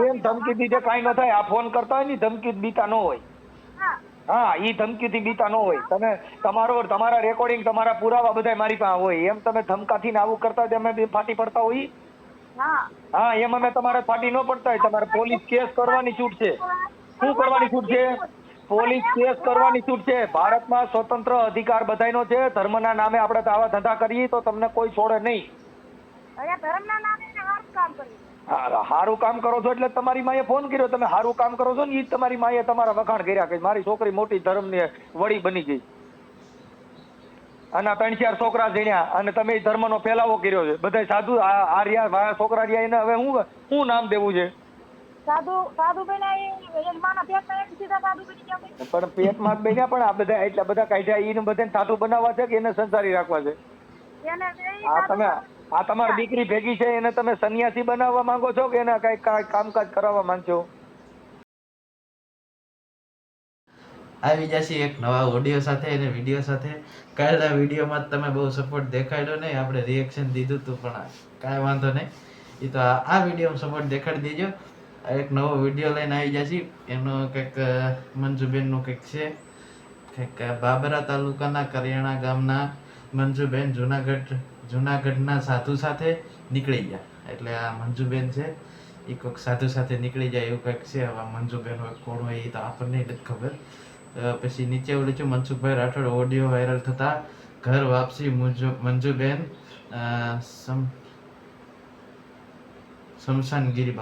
બેન ધમકી દીધે કાંઈ ન થાય. આ ફોન કરતા હોય ને ધમકી બીતા ન હોય. હા, ઈ ધમકીથી બીતા ન હોય. તમે તમારા રેકોર્ડિંગ તમારા પુરાવા બધા મારી પાસે હોય. એમ તમે ધમકાથી ને આવું કરતા હોય અમે ફાટી પડતા હોય. હા, એમ અમે તમારે ફાટી ન પડતા હોય. તમારે પોલીસ કેસ કરવાની છૂટ છે. શું કરવાની છૂટ છે? પોલીસ કેસ કરવાની છૂટ છે. ભારતમાં સ્વતંત્ર અધિકાર બધાયનો છે. ધર્મના નામે આપણે આવા ધંધા કરીએ તો તમને કોઈ છોડે નહીં. સારું કામ કરો છો એટલે તમારી માએ ફોન કર્યો. તમે સારું કામ કરો છો ને ઈ તમારી માએ તમારા વખાણ કર્યા કે મારી છોકરી મોટી ધર્મની વડી બની ગઈ અને 3-4 છોકરા જણ્યા અને તમે ધર્મનો ફેલાવો કર્યો છે. બધા સાધુ આ રહ્યા છોકરા રહ્યા એને હવે શું નામ દેવું છે? પણ પેટમાં જ બન્યા પણ આ બધા એટલા બધા કાઢ્યા એને બધાને સાધુ બનાવવા છે કે એને સંસારી રાખવા છે? આ તમારી દીકરી ભેગી છે એને તમે સન્યાસી બનાવવા માંગો છો કે એને કઈ કામકાજ કરાવવા માંગો? આવી જશે એક નવા ઓડિયો સાથે અને વિડીયો સાથે. કાલના વિડીયોમાં તમે બહુ સપોર્ટ દેખાડ્યો નહીં, આપણે રિએક્શન દીધું હતું પણ કાંઈ વાંધો નહીં. એ તો આ વિડીયોમાં સપોર્ટ દેખાડી દેજો. એક નવો વિડીયો લઈને આવી જશે. એનો કંઈક મંજુબેનનું કંઈક છે, કંઈક બાબરા તાલુકાના કરિયાણા ગામના મંજુબેન જુનાગઢના સાધુ સાથે નીકળી ગયા. એટલે આ મંજુબેન છે એ કોઈક સાધુ સાથે નીકળી જાય એવું કંઈક છે. હવે મંજુબેન હોય કોણ હોય એ તો આપણને નથી ખબર. પછી નીચે ઓલું છું મનસુખભાઈ રાઠોડ ઓડિયો વાયરલ થતા ઘર વાપસી મંજુબેન શમશાનગીરી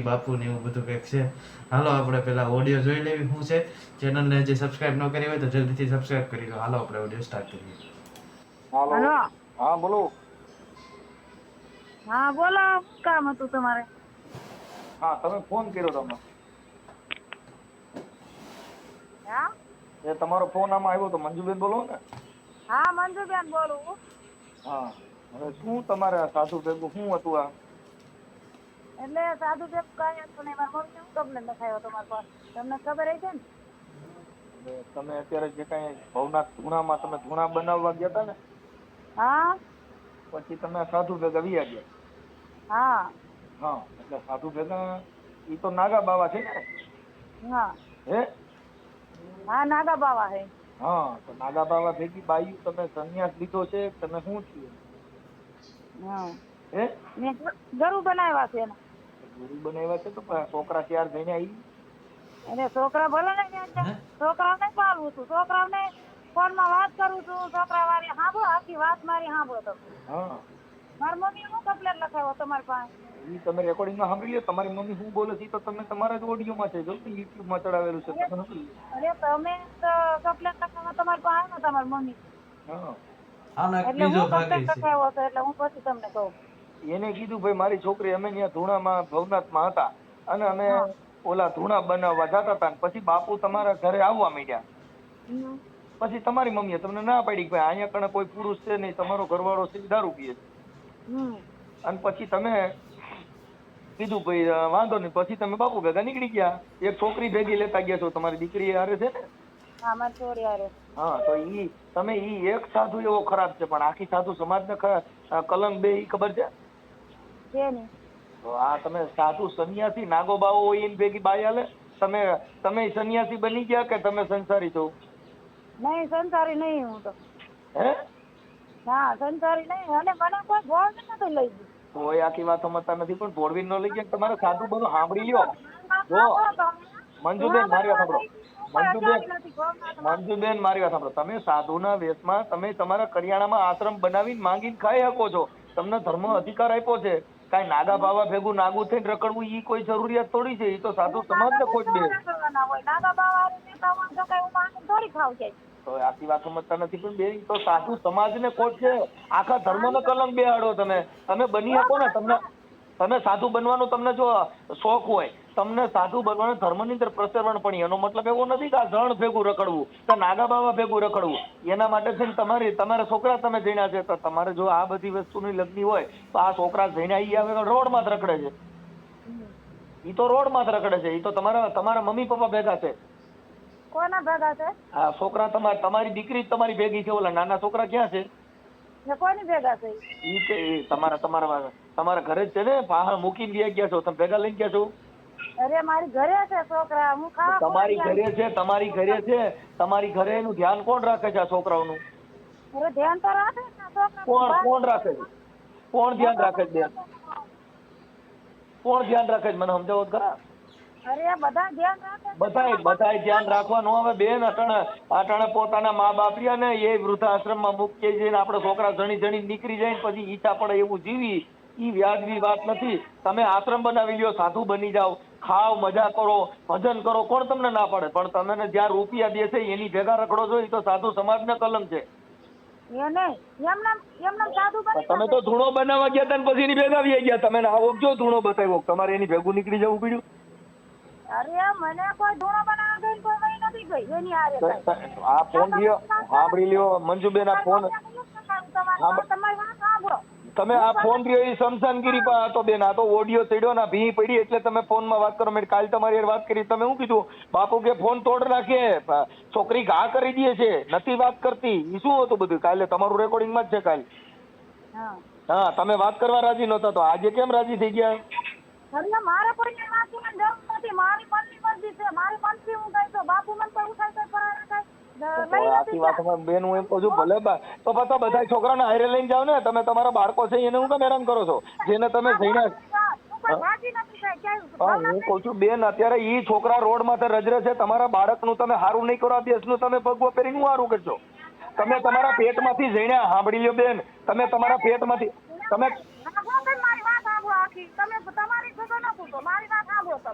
બાપુ ને એવું બધું કંઈક છે. હાલો આપણે પેલા ઓડિયો જોઈ લેવી શું છે. ચેનલને જે સબસ્ક્રાઇબ ન કરી હોય તો જલ્દીથી સબસ્ક્રાઇબ કરી લો. હાલો આપણે ઓડિયો સ્ટાર્ટ કરીએ. હાલો. હા બોલો. હા બોલો, કામ હતું તમારે? હા તમે ફોન કર્યો તમે. હા એ તમારો ફોન આમાં આવ્યો તો મંજુબેન બોલો ને? હા મંજુબેન બોલું. હા, હવે શું તમારે સાધુ ભેગું શું હતું આ? એટલે સાધુ ભેગું કાંઈ હતું નહીં. મારા મમ્મી હું કમ્પ્લેન લખાયો તમારી પાસે, તમને ખબર છે ને? તમે અત્યારે જે કઈ ભવનાથ ધૂણામાં તમે ધૂણા બનાવવા ગયા હતા ને? હા પછી તમે સાધુ ભેગા વિયા ગયા? હા હા, એટલે સાધુ ભેગા ઈ તો નાગા બાવા છે ને? હા હે? હા નાગા બાવા હે. હા, તો નાગા બાવા ભેગી બાયું તમે સંન્યાસ લીધો છે તમે શું થયું? હા હે? મેં ગરુ બનાવ્યા છે ને. ગુરુ બનાવ્યા છે તો છોકરા 4 જઈને આવી? એટલે છોકરા ભલે ને છોકરાને પાડવું છું, છોકરાને ફોનમાં વાત કરું છું, છોકરા વાળી સાંભળો, આખી વાત મારી સાંભળો તમે. હા, મારી મમ્મી હું કમ્પ્લેન લખાવ્યો તમારી પાસે? ઈ તમે રેકોર્ડિંગમાં સાંભળી લો. તમારી મમ્મી શું બોલે છે તો તમે તમારા જ ઓડિયોમાં છે, જો યુટ્યુબમાં ચડાવેલું છે તમે સાંભળી લો. અરે તમે કમ્પ્લેન લખાવવા તમારી પાસે આવ્યો તમારી મમ્મી, હા, આનો એક એટલે બીજો હું ભાગ કમ્પ્લેન છે. લખાવ્યો હતો એટલે હું પછી તમને કહું. એને કીધું ભાઈ મારી છોકરી અમે ત્યાં ધૂણામાં ભવનાથમાં હતા અને અમે હા ઓલા ધૂણા બનાવવા જતા હતા ને પછી બાપુ તમારા ઘરે આવવા માંડ્યા. હમ. પછી તમારી મમ્મીએ તમને ના પાડી કે ભાઈ અહીંયા કણે કોઈ પુરુષ છે નહીં, તમારો ઘરવાળો છે ઈ દારૂ પીએ છે. હમ. અને પછી તમે કીધું ભાઈ વાંધો નહીં. પછી તમે બાપુ ભેગા નીકળી ગયા. એક છોકરી ભેગી લેતા ગયા છો, તમારી દીકરી હારે છે ને? હા મારી છોડી હારે. હા, તો તમે એક સાધુ એવો ખરાબ છે પણ આખી સાધુ સમાજને કલંક બે ઈ ખબર છે? છે ને. તો આ તમે સાધુ સંન્યાસી નાગો બાવો હોય એની ભેગી બાઈ હાલે? તમે સંન્યાસી બની ગયા કે તમે સંસારી છો? નહીં સંસારી નહીં હું તો. હે? હા સંસારી નહીં. અને મને કોઈ ભોળ નથી લઈ ગયું. કોઈ આખી વાત સમજતા નથી પણ ભોળવી ન લઈ ગયા. તમારે સાધુ બધું સાંભળી લ્યો. જો મંજુબેન મારી વાત સાંભળો. મંજુબેન મારી વાત સાંભળો. તમે સાધુના વેશમાં તમે તમારા કરિયાણામાં આશ્રમ બનાવીને માંગીને ખાઈ શકો છો. તમને ધર્મ અધિકાર આપ્યો છે. કાંઈ નાગા બાવા ભેગું નાગું થઈને રખડવું ઈ કોઈ જરૂરિયાત થોડી છે. ઈ તો સાધુ સમાજને ખોટ બે. તો આખી વાત સમજતા નથી પણ બેન તો સાધુ સમાજને ખોટ છે. આખા ધર્મને કલંક બેહાડો તમે. તમે બની શકો ને તમે સાધુ બનવાનો તમને જો શોખ હોય, તમને સાધુ બનવાનો ધર્મની અંદર પ્રસરણ, પણ એનો મતલબ એવો નથી કે આ જણ ભેગું રખડવું કે નાગા બાવા ભેગું રખડવું. એના માટે છે ને તમારા છોકરા તમે જણ્યા છે તો તમારે જો આ બધી વસ્તુની લગની હોય તો આ છોકરા જણ્યા ઈ આવે રોડમાં જ રખડે છે. ઈ તો રોડમાં જ રખડે છે. ઈ તો તમારા મમ્મી પપ્પા ભેગા છે. કોના ભેગા છે? આ છોકરા તમારી દીકરી તમારી ભેગી છે. ઓલા નાના છોકરા ક્યાં છે? કોની ભેગા છે? ઈ છે તમારા તમારા ઘરે જ છે ને પહાડ મૂકીને ગયા ગયા છો તમે ભેગા લઈને ગયા છો અરે મારી ઘરે છે છોકરા હું ખાવા તમારી ઘરે છે તમારી ઘરે એનું ધ્યાન કોણ રાખે છે આ છોકરાઓનું અરે ધ્યાન તો રાખે ને છોકરા કોણ રાખે છે કોણ ધ્યાન રાખે છે બેન કોણ ધ્યાન રાખે છે મને સમજાવો તો ખરા અરે બધા ધ્યાન રાખે બધાય ધ્યાન રાખવાનું આવે બેન અટાણે પોતાના મા બાપ રહ્યા ને એ વૃદ્ધાશ્રમમાં મૂકી જઈને આપણે છોકરા જણી નીકળી જાય ને પછી ઈચ્છા પડે એવું જીવી ઈ વ્યાજબી વાત નથી તમે આશ્રમ બનાવી લ્યો સાધુ બની જાઓ ખાઓ મજા કરો ભજન કરો કોણ તમને ના પાડે પણ તમને જ્યાં રૂપિયા દે છે એની ભેગા રખડો છો એ તો સાધુ સમાજને કલંક છે એ નહીં એમને સાધુ બની તમે તો ધૂણો બનાવવા ગયા હતા ને પછી એની ભેગા આવી ગયા તમે આવો જો ધૂણો બતાવ્યો તમારે એની ભેગું નીકળી જવું પડ્યું અરે મને કોઈ ધૂણો બનાવવા ગઈ કોઈ વહી નથી ગઈ એની હારે આ ફોન લ્યો સાંભળી લ્યો મંજુબેન આ ફોન તમારી વાત સાંભળો તમે આ ફોન રહ્યો એ સમસાનગીરી પર હતો બેન આ તો ઓડિયો ચડ્યો ના ભી પડી એટલે તમે ફોનમાં વાત કરો મેં કાલ તમારી હારે વાત કરી તમે શું કીધું બાપુ કે ફોન તોડ નાખે છોકરી ઘા કરી દે છે નથી વાત કરતી એ શું હતું બધું કાલે તમારું રેકોર્ડિંગમાં જ છે કાલ હા તમે વાત કરવા રાજી નહોતા તો આજે કેમ રાજી થઈ ગયા અરે મારે કોઈને વાંચવાની જરૂર નથી મારી મનની મરજી છે મારી મનથી હું ગઈ તો બાપુ મને તો ઉઠાઈ તો પરાર આખી વાતમાં બેન હું એમ કહું છું ભલે તો પાછા બધા છોકરાને હારે લઈને જાવ ને તમે તમારા બાળકો છે એને હું કેમ હેરાન કરો છો જેને તમે જઈને હું કહું છું બેન અત્યારે ઈ છોકરા રોડ માથે રજરે છે તમારા બાળકનું તમે હારું નહીં કરો દેશનું તમે ભગવો પહેરીને હું હારું કરશો તમે તમારા પેટમાંથી જઈને સાંભળી લ્યો બેન તમે તમારા પેટમાંથી તમે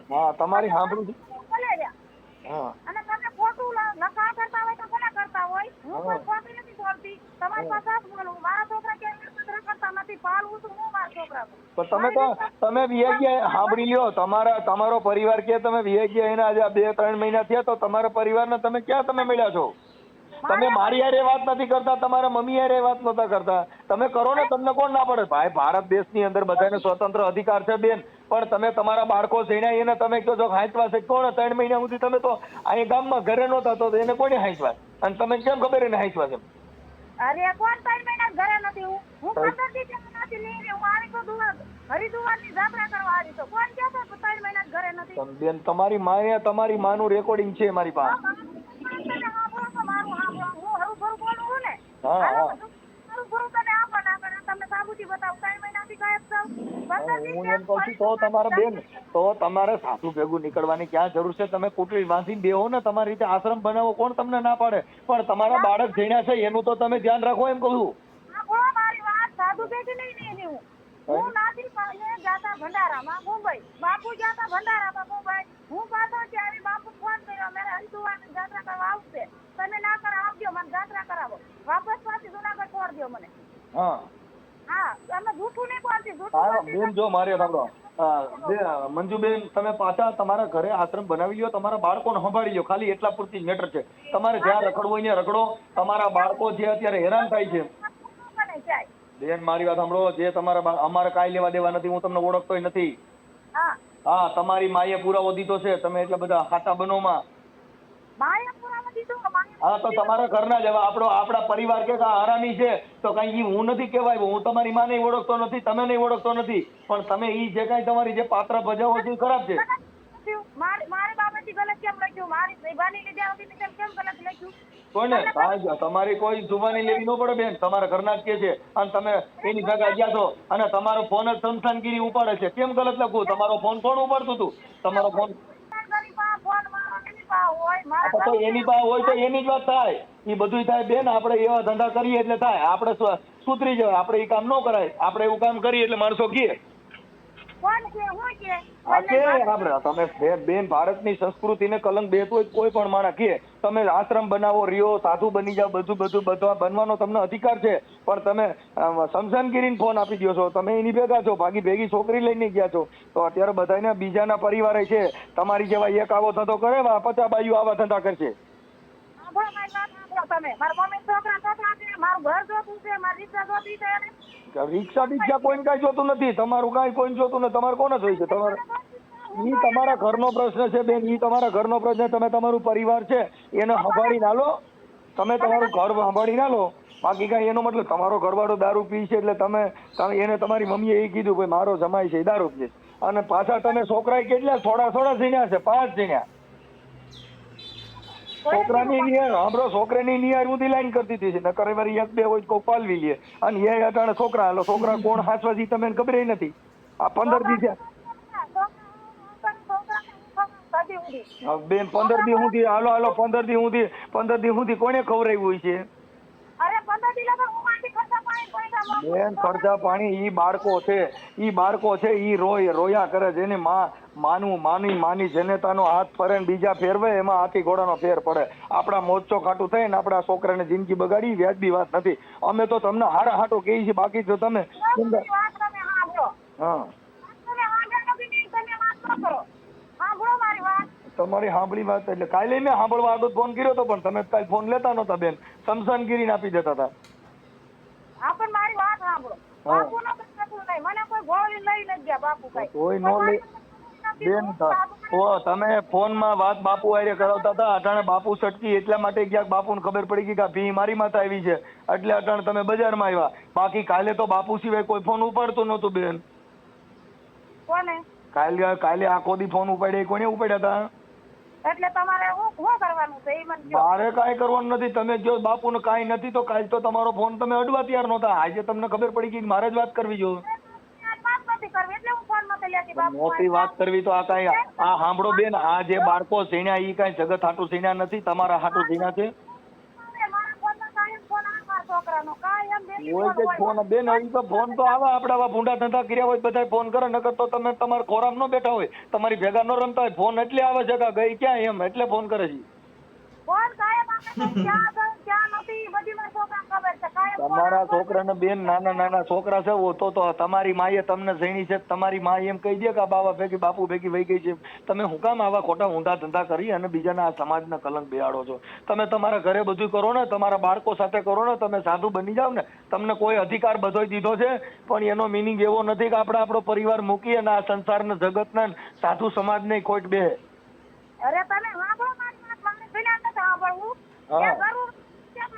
હા તમારી સાંભળું હા અને તમે ખોટું નકા કરતા હોય તો કોને કરતા હોય હું કોઈ ખોટી નથી બોલતી તમારી પાસે જ બોલું મારા છોકરા કેમ કરતા નથી પાલવું છું હું મારા છોકરા પણ તમે વિયાગ્યા સાંભળી લ્યો તમારો પરિવાર કે તમે વિયાગ્યા એના આજે 2-3 મહિના થયા તો તમારા પરિવારને તમે ક્યાં તમે મળ્યા છો તમે મારી હારે વાત નથી કરતા તમારા મમ્મી હારે વાત નતા કરતા તમે કરો ને તમને કોણ ના પડે ભાઈ ભારત દેશની અંદર બધાને સ્વતંત્ર અધિકાર છે બેન પણ તમે તમારા બાળકો જઈને એને તમે કહો છો હાંચવા છે કોણ 3 મહિના સુધી તમે તો અહીં ગામમાં ઘરે નહોતા તો એને કોને હાંચવા અને તમે કેમ ખબર એને હાંચવા છે અરે કોણ 3 મહિના ઘરે નથી હું 15 દી નથી લઈ હું આવી તો હરિદ્વારની જાત્રા કરવા આવી તો કોણ કહે છે 3 મહિના ઘરે નથી બેન તમારી માનું રેકોર્ડિંગ છે મારી પાસે તો તમારે સાસુ ભેગું નીકળવાની ક્યાં જરૂર છે તમે કુટલી વાંચીને બેહો ને તમારી રીતે આશ્રમ બનાવો કોણ તમને ના પાડે પણ તમારા બાળક જણ્યા છે એનું તો તમે ધ્યાન રાખો એમ કહું હું નાથી જાતા ભંડારામાં મુંબઈ બાપુ જાતા ભંડારામાં મુંબઈ હું પાછો ત્યારે બાપુ ફોન કર્યો મેરે હરિદ્વારની જાત્રા કરવા આવશે તમે ના કરા આવજો મને જાત્રા કરાવો વાપસ પાછી જુનાગઢ છોડ દો મને હા તમે જૂઠું નહીં બોલતી બેન જો મારે સાંભળો મંજુબેન તમે પાછા તમારા ઘરે આશ્રમ બનાવી લ્યો તમારા બાળકોને સંભાળી લ્યો ખાલી એટલા પૂરતી મેટર છે તમારે જ્યાં રખડવું હોય ત્યાં રખડો તમારા બાળકો જે અત્યારે હેરાન થાય છે બેન મારી વાત સાંભળો જે તમારા અમારે કાંઈ લેવા દેવા નથી હું તમને ઓળખતોય નથી હા તમારી માએ પુરાવો દીધો છે તમે એટલે બધા ખાતા બનોમાં હા તો તમારા ઘરના જ આપણા પરિવાર કે હરામી છે તો કઈ હું નથી કહેવાય હું તમારી માં નહીં ઓળખતો નથી તમે નહીં ઓળખતો નથી પણ તમે ઈ જે કઈ તમારી જે પાત્ર ભજાવો છો ખરાબ છે મારી બાબતથી ગલત કેમ લખ્યું મારી જુબાની લીધે આવતી કેમ ગલત લખ્યું કોને તમારી કોઈ જુબાની લેવી ન પડે બેન તમારા ઘરના જ કે છે અને તમે એની ભેગા ગયા છો અને તમારો ફોન જ સંસ્થાનગીરી ઉપાડે છે કેમ ગલત લખું તમારો ફોન કોણ ઉપાડતું હતું તમારો ફોન તો એની પાસે હોય તો એની જ વાત થાય એ બધું થાય બેન આપણે એવા ધંધા કરીએ એટલે થાય આપણે સુધરી જવાય આપણે એ કામ ન કરાય આપણે એવું કામ કરીએ એટલે માણસો કહે તમે બેન ભારતની સંસ્કૃતિને કલંક બેસતું હોય કોઈ પણ માણસ કહે તમે આશ્રમ બનાવો રહ્યો સાધુ બની જાઓ બધું બધા બનવાનો તમને અધિકાર છે પણ તમે શમશાનગીરીને ફોન આપી દો છો તમે એની ભેગા છો ભેગી છોકરી લઈને ગયા છો તો અત્યારે બધાને બીજાના પરિવારે છે તમારી જેવા એક આવો ધંધો કરે 50 બાયું આવા ધંધા કરશે રિક્ષા કોઈને કઈ જોતું નથી તમારું કઈ કોઈ જોતું નથી તમારે કોને જોઈ છે તમારે ઈ તમારા ઘરનો પ્રશ્ન છે બેન ઈ તમારા ઘરનો પ્રશ્ન તમે તમારું પરિવાર છે એને સંભાળી ના લો તમે તમારું ઘર સંભાળી ના લો બાકી કાંઈ એનો મતલબ તમારો ઘરવાળો દારૂ પી છે એટલે તમે એને તમારી મમ્મીએ એ કીધું ભાઈ મારો જમાઈ છે એ દારૂ પીએ છે. અને પાછા તમે છોકરાએ કેટલા થોડા ઝીણ્યા છે 5 ઝીણ્યા છોકરાની નિયર સાંભળો છોકરાની નિયર સુધી લાઈન કરતી હતી નકર વારી એક બે હોય કોઈ પાલવી લે અને એ અટાણે છોકરા હાલો છોકરા કોણ હાચવા જી તમને ખબર નથી આ 15 દી છે બેન 15 દી સુધી હાલો 15 દી સુધી કોને ખવડાવ્યું હોય છે અરે 15 દી લગન હું માંથી ખર્ચા પાણી પૈસા બેન ખર્ચા પાણી ઈ બાળકો છે ઈ રોયા કરે જેની માની જનતાનો હાથ ફરે ને બીજા ફેરવે એમાં હાથી ઘોડાનો ફેર પડે. આપણા મોરચો ખાટું થાય ને આપણા છોકરાને જિંદગી બગાડી વ્યાજબી વાત નથી. અમે તો તમને હારા હાટો કહીએ છીએ બાકી તો તમે વાત તમે સાંભળો હા તમે સાંભળો કે નહીં તમે વાત ન કરો સાંભળો મારી વાત તમારી સાંભળી વાત એટલે કાલે મેં સાંભળવા આગળ ફોન કર્યો હતો પણ તમે કાલે ફોન લેતા નહોતા બેન સમસાનગીરી આપી દેતા હતા. હા પણ મારી વાત સાંભળો બાપુ નો કશું નહીં મને કોઈ ગોળી લઈ નથી ગયા બાપુ કઈ કોઈ નો લઈ બેન તો તમે ફોનમાં વાત બાપુ હારે કરાવતા હતા અટાણે બાપુ સટકી એટલા માટે ક્યાંક બાપુને ખબર પડી ગઈ કે ભી મારી માથે આવી છે એટલે અટાણે તમે બજારમાં આવ્યા બાકી કાલે તો બાપુ સિવાય કોઈ ફોન ઉપાડતું નહોતું બેન. કોને કાલે આખો દી ફોન ઉપાડ્યા કોને ઉપાડ્યા હતા એટલે તમારે શું કરવાનું છે એ મને કહો. મારે કાંઈ કરવાનું નથી તમે જો બાપુને કાંઈ નથી તો કાલ તો તમારો ફોન તમે અડવા તૈયાર નહોતા આજે તમને ખબર પડી ગઈ મારે જ વાત કરવી જો વાત નથી કરવી એટલે હું ફોન નથી લેતી બાપુ મોટી વાત કરવી તો આ કાંઈ આ સાંભળો બેન આ જે બાળકો સીણ્યા ઈ કાંઈ જગત હાટું સીણ્યા નથી તમારા હાટું સીણ્યા છે મારા ફોનમાં કાંઈ ફોન આવે મારા છોકરાનો કાંઈ એમ બેબી હોય છે ફોન બેન હજી તો ફોન તો આવા આપડા આવા ભૂંડા ધંધા કર્યા હોય બધા ફોન કરે નકર તો તમે તમારા ખોરામ નો બેઠા હોય તમારી ભેગા નો રમતા હોય ફોન એટલે આવે છે કે ગઈ ક્યાં એમ એટલે ફોન કરે છે ફોન કાયમ આપણે ક્યાં ગયું ક્યાં નથી એ બધી મારા છોકરાને ખબર છે કાયમ ફોન તમારા આવે. છોકરાને બેન નાના છોકરા છે તો તમારી માએ તમને જઈની છે તમારી મા એમ કહી દે કે આ બાવા ભેગી બાપુ ભેગી વહી ગઈ છે તમે હું કામ આવા ખોટા ઊંધા ધંધા કરી અને બીજાના આ સમાજને કલંક બેહાડો છો. તમે તમારા ઘરે બધું કરો ને તમારા બાળકો સાથે કરો ને તમે સાધુ બની જાવ ને તમને કોઈ અધિકાર બધોય દીધો છે પણ એનો મિનિંગ એવો નથી કે આપણે આપણો પરિવાર મૂકી અને આ સંસારને જગતને સાધુ સમાજને ખોટ બે. અરે તમે સાંભળો મારી વાત મારે પેલા નથી સાંભળવું હા. એ કરવું કેમ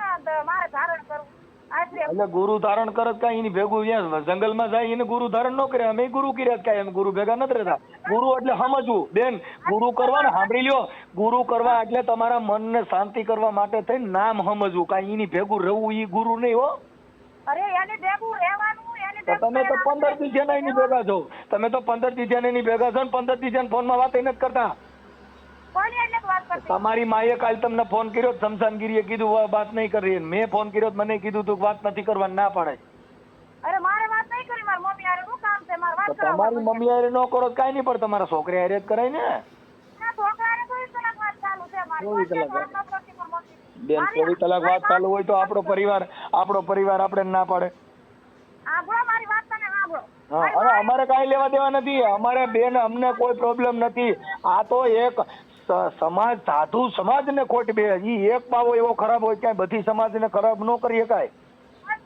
મારે ધારણ કરવું આટલે એટલે ગુરુ ધારણ કરે કાંઈ એની ભેગું ત્યાં જંગલમાં જાય એને ગુરુ ધારણ ન કરે અમે ગુરુ કર્યા કાંઈ એમ ગુરુ ભેગા નથી રહેતા. ગુરુ એટલે સમજવું બેન ગુરુ કરવા ને સાંભળી લ્યો ગુરુ કરવા એટલે તમારા મનને શાંતિ કરવા માટે થઈને નામ સમજવું કાંઈ એની ભેગું રહેવું એ ગુરુ નહીં હો. અરે એને ભેગું રહેવાનું એને તો તમે તો 15 દી થયા એની ભેગા છો તમે તો 15 દી થયા એની ભેગા છો ને 15 દી થયા ફોનમાં વાત નથી કરતા. કોની એટલે વાત કરતી તમારી માએ કાલ તમને ફોન કર્યો શમશાનગીરીએ કીધું વાત નહીં કરી મેં ફોન કર્યો મને કીધું તું વાત નથી કરવાની ના પાડે. અરે મારે વાત નહીં કરી મારી મમ્મી હારે શું કામ છે મારે તો વાત કરવા તમારી મમ્મી હારે ન કરો કાંઈ નહીં પણ તમારા છોકરી હારે જ કરાય ને. છોકરાને 24 કલાક વાત ચાલુ છે મારી 24 કલાક. વાત ન કરતી પણ મમ્મી બેન 24 કલાક વાત ચાલુ હોય તો આપણો પરિવાર આપણે ના પાડે. સાંભળો મારી વાત તમે સાંભળો હા અને અમારે કાંઈ લેવા દેવા નથી અમારે બેન અમને કોઈ પ્રોબ્લેમ નથી આ તો એક સમાજ સાધુ સમાજને ખોટ બે ઈ એક પાવો એવો ખરાબ હોય ક્યાંય બધી સમાજને ખરાબ ન કરી શકાય.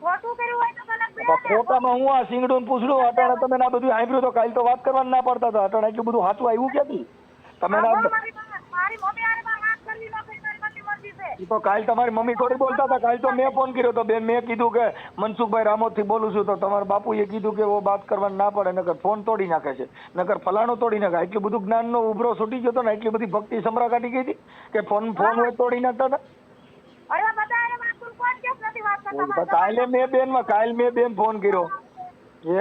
ખોટું કર્યું હોય તો કલાક બે ખોટામાં હું આ સિંગડું પૂછડું અટાણે તમે ના બધું સાંભળ્યું તો કાલ તો વાત કરવાનું ના પડતા હતા અટાણે એટલું બધું સાચું આવ્યું ક્યાંથી તમે ના મારી મમ્મી હારે મારે વાત કરવી ન કરી મારી મરજી છે ઈ તો કાલ તમારી મમ્મી થોડી બોલતા હતા કાલ તો મેં ફોન કર્યો તો બેન મેં કીધું કે મનસુખભાઈ રામોદથી બોલું છું તો તમારા બાપુએ કીધું કે ઓ વાત કરવાનું ના પડે નકર ફોન તોડી નાખે છે નકર ફલાણો તોડી નાખે એટલું બધું જ્ઞાનનો ઉભરો છૂટી ગયો હતો ને એટલી બધી ભક્તિ સમરા કાઢી ગઈ હતી કે ફોન હોય તોડી નાખતા હતા. અરે બધા હારે વાત કરું કોણ કેમ નથી વાત કરતા કાલે મેં બેન ફોન કર્યો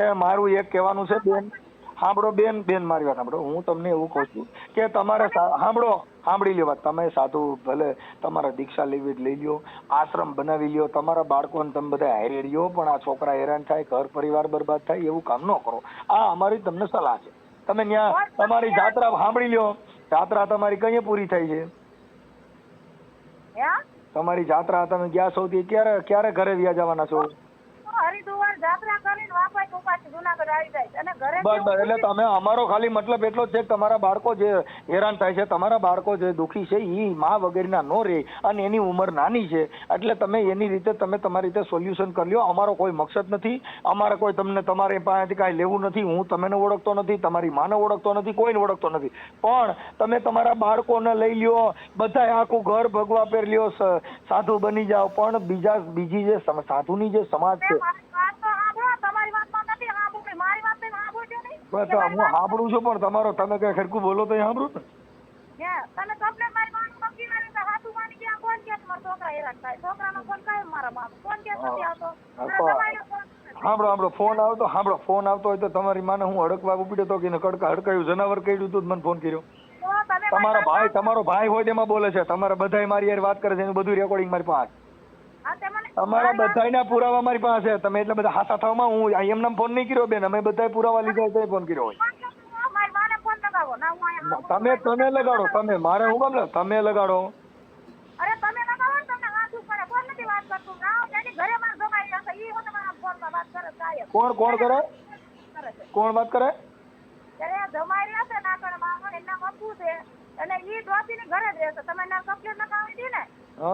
એ મારું એક કહેવાનું છે બેન સાંભળો બેન મારી વાત સાંભળો હું તમને એવું કહું છું કે તમારે સાંભળી લેવા તમે સાધુ ભલે તમારા દીક્ષા લેવી લઈ લ્યો આશ્રમ બનાવી લ્યો તમારા બાળકોને તમે બધા હારે રહ્યો પણ આ છોકરા હેરાન થાય ઘર પરિવાર બરબાદ થાય એવું કામ ન કરો આ અમારી તમને સલાહ છે. તમે ત્યાં તમારી જાત્રા સાંભળી લ્યો જાત્રા તમારી કઈ પૂરી થાય છે હે તમારી જાત્રા તમે ગયા છો ક્યારે ઘરે વ્યા જવાના છો હરિદ્વાર જાત્રા કરીને વાપસ પાછી જુનાગઢ આવી જાય છે અને ઘરે બસ એટલે તમે અમારો ખાલી મતલબ એટલો જ છે કે તમારા બાળકો જે હેરાન થાય છે, તમારા બાળકો જે દુખી છે એ માં વગેરેના નો રહે અને એની ઉંમર નાની છે એટલે તમે એની રીતે તમે તમારી રીતે સોલ્યુશન કરી લ્યો. અમારો કોઈ મકસદ નથી, અમારે કોઈ તમને તમારી પાસેથી કાંઈ લેવું નથી. હું તમને ઓળખતો નથી, તમારી માને ઓળખતો નથી, કોઈને ઓળખતો નથી, પણ તમે તમારા બાળકોને લઈ લ્યો, બધાય આખું ઘર ભગવા પહેર લ્યો, સાધુ બની જાઓ. પણ બીજી જે સાધુની જે સમાજ છે બસ હું સાંભળું છું, પણ તમારો તમે કઈ ખરખું બોલો તો સાંભળું ને. તમે કમ્પ્લેટ મારી માનું મગી મારી તો હાથું માની ગયા કોણ કે મારા છોકરા હેરાન થાય, છોકરાનો ફોન કાય મારા બાપ કોણ કે નથી આવતો. સાંભળો ફોન આવતો હોય તો તમારી માને હું હડકવા ઉપડ્યો તો કે કડકા હડકાયું જનાવર કર્યું તું મને ફોન કર્યો. તમારો ભાઈ હોય તેમાં બોલે છે, તમારા બધાય મારી યાર વાત કરે છે, એનું બધું રેકોર્ડિંગ મારી પાસે. તમારા બધાયના પુરાવા મારી પાસે છે. તમે એટલે બધા હાથા થવામાં હું એમને ફોન નહીં કર્યો બેન, અમે બધાય પુરાવા લીધા તો ફોન કર્યો હોય. તમે લગાડો, તમે મારે હું કામ તમે લગાડો. અરે તમે લગાવો ને, તમને હાથ ઉપર કોણ નથી વાત કરતું. રાવ તેની ઘરે માર જમાઈ હશે ઈ હો તમારા ફોનમાં વાત કરે કાયમ. કોણ કરે? કોણ વાત કરે? ત્યારે જમાઈ રહેશે ના કરે મારો એના મપુ છે અને ઈ ડોસીની ઘરે જ રહેશે. તમે ના કમ્પ્લેટ લગાવી દી ને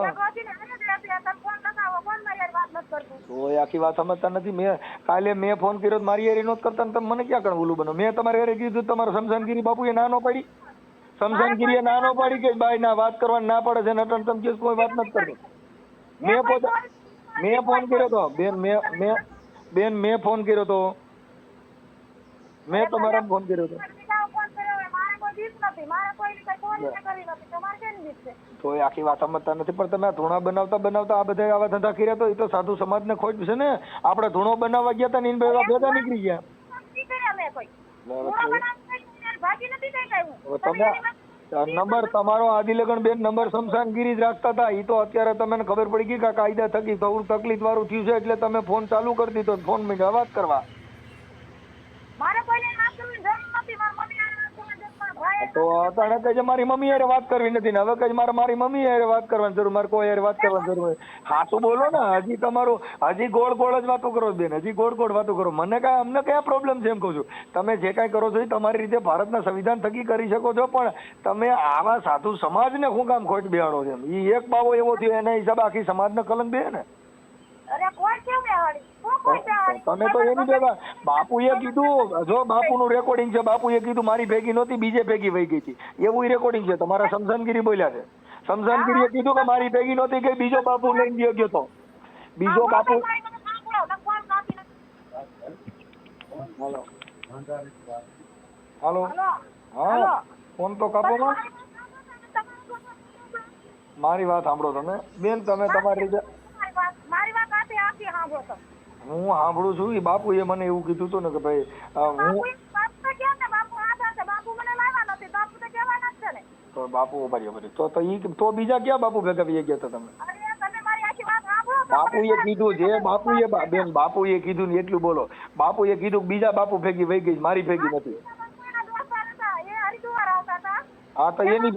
કે ડોસીની ઘરે જ રહેશે. તમે ફોન લગાવો, ફોન માં યાર વાત નથી કરતું. તો આખી વાત સમજતા નથી. કાલે મેં ફોન કર્યો મારી યાર નોત કરતા ને તમે મને ક્યાં કણ ઓલું બનો. મેં તમારે યાર કીધું તમારો શમશાનગીરી બાપુ એ નાનો પડી, શમશાનગીરી નાનો પડી કે ભાઈ ના વાત કરવાની ના પડે છે નટન તમે કે કોઈ વાત નથી કરતો. મેં ફોન કર્યો તો બેન મેં ફોન કર્યો તો, મેં તમારા ફોન કર્યો તો. તો એ આખી વાત સમજતા નથી. પણ તમે ધૂણા બનાવતા આ બધા આવા ધંધા કર્યા તો એ તો સાધુ સમાજ ને ખોટ છે ને. આપણે ધૂણો બનાવવા ગયા હતા ને એને ભેગા નીકળી ગયા. નંબર તમારો આદિલગન બેન નંબર શમશાનગીરી જ રાખતા હતા. એ તો અત્યારે તમને ખબર પડી ગઈ કે કાયદા થકી થોડું તકલીફ વાળું થયું છે એટલે તમે ફોન ચાલુ કરી દીધો, ફોન માં વાત કરવા. તો અત્યારે કઈ મારી મમ્મી યારે વાત કરવી નથી ને હવે કઈ મારી મમ્મી યારે વાત કરવાની જરૂર, મારે કોઈ યારે વાત કરવાની જરૂર. હાચું બોલો ને. હજી તમારું હજી ગોળ જ વાતો કરો બેન, હજી ગોળ વાતો કરો. મને કાંઈ અમને કયા પ્રોબ્લેમ છે એમ કહું છું. તમે જે કાંઈ કરો છો એ તમારી રીતે ભારતના સંવિધાન થકી કરી શકો છો, પણ તમે આવા સાધુ સમાજને શું કામ ખોટ બેહાડો છો? એ એક બાવો એવો થયો એના હિસાબે આખી સમાજને કલંક બે ને. તમે તો એની ભેગા બાપુએ કીધું, જો બાપુનું રેકોર્ડિંગ છે, બાપુએ કીધું મારી ભેગી નહોતી બીજે ભેગી વહી ગઈ હતી, એવું રેકોર્ડિંગ છે. તમારા શમશાનગીરી બોલ્યા છે. શમશાનગીરીએ કીધું કે મારી ભેગી નહોતી કે બીજો બાપુ લઈને ગયો તો. બીજો બાપુ હાલો હા ફોન તો કાપો માં. મારી વાત સાંભળો તમે બેન, તમે તમારી રીતે હું સાંભળું છું. એ બાપુએ મને એવું કીધું હતું ને કે ભાઈ તો બાપુ તો બીજા ક્યાં બાપુ ભેગા થઈ ગયા હતા તમે? બાપુએ કીધું જે બાપુએ બેન બાપુએ કીધું ને એટલું બોલો. બાપુએ કીધું બીજા બાપુ ભેગી વહી ગઈ, મારી ભેગી નથી. હા તો એની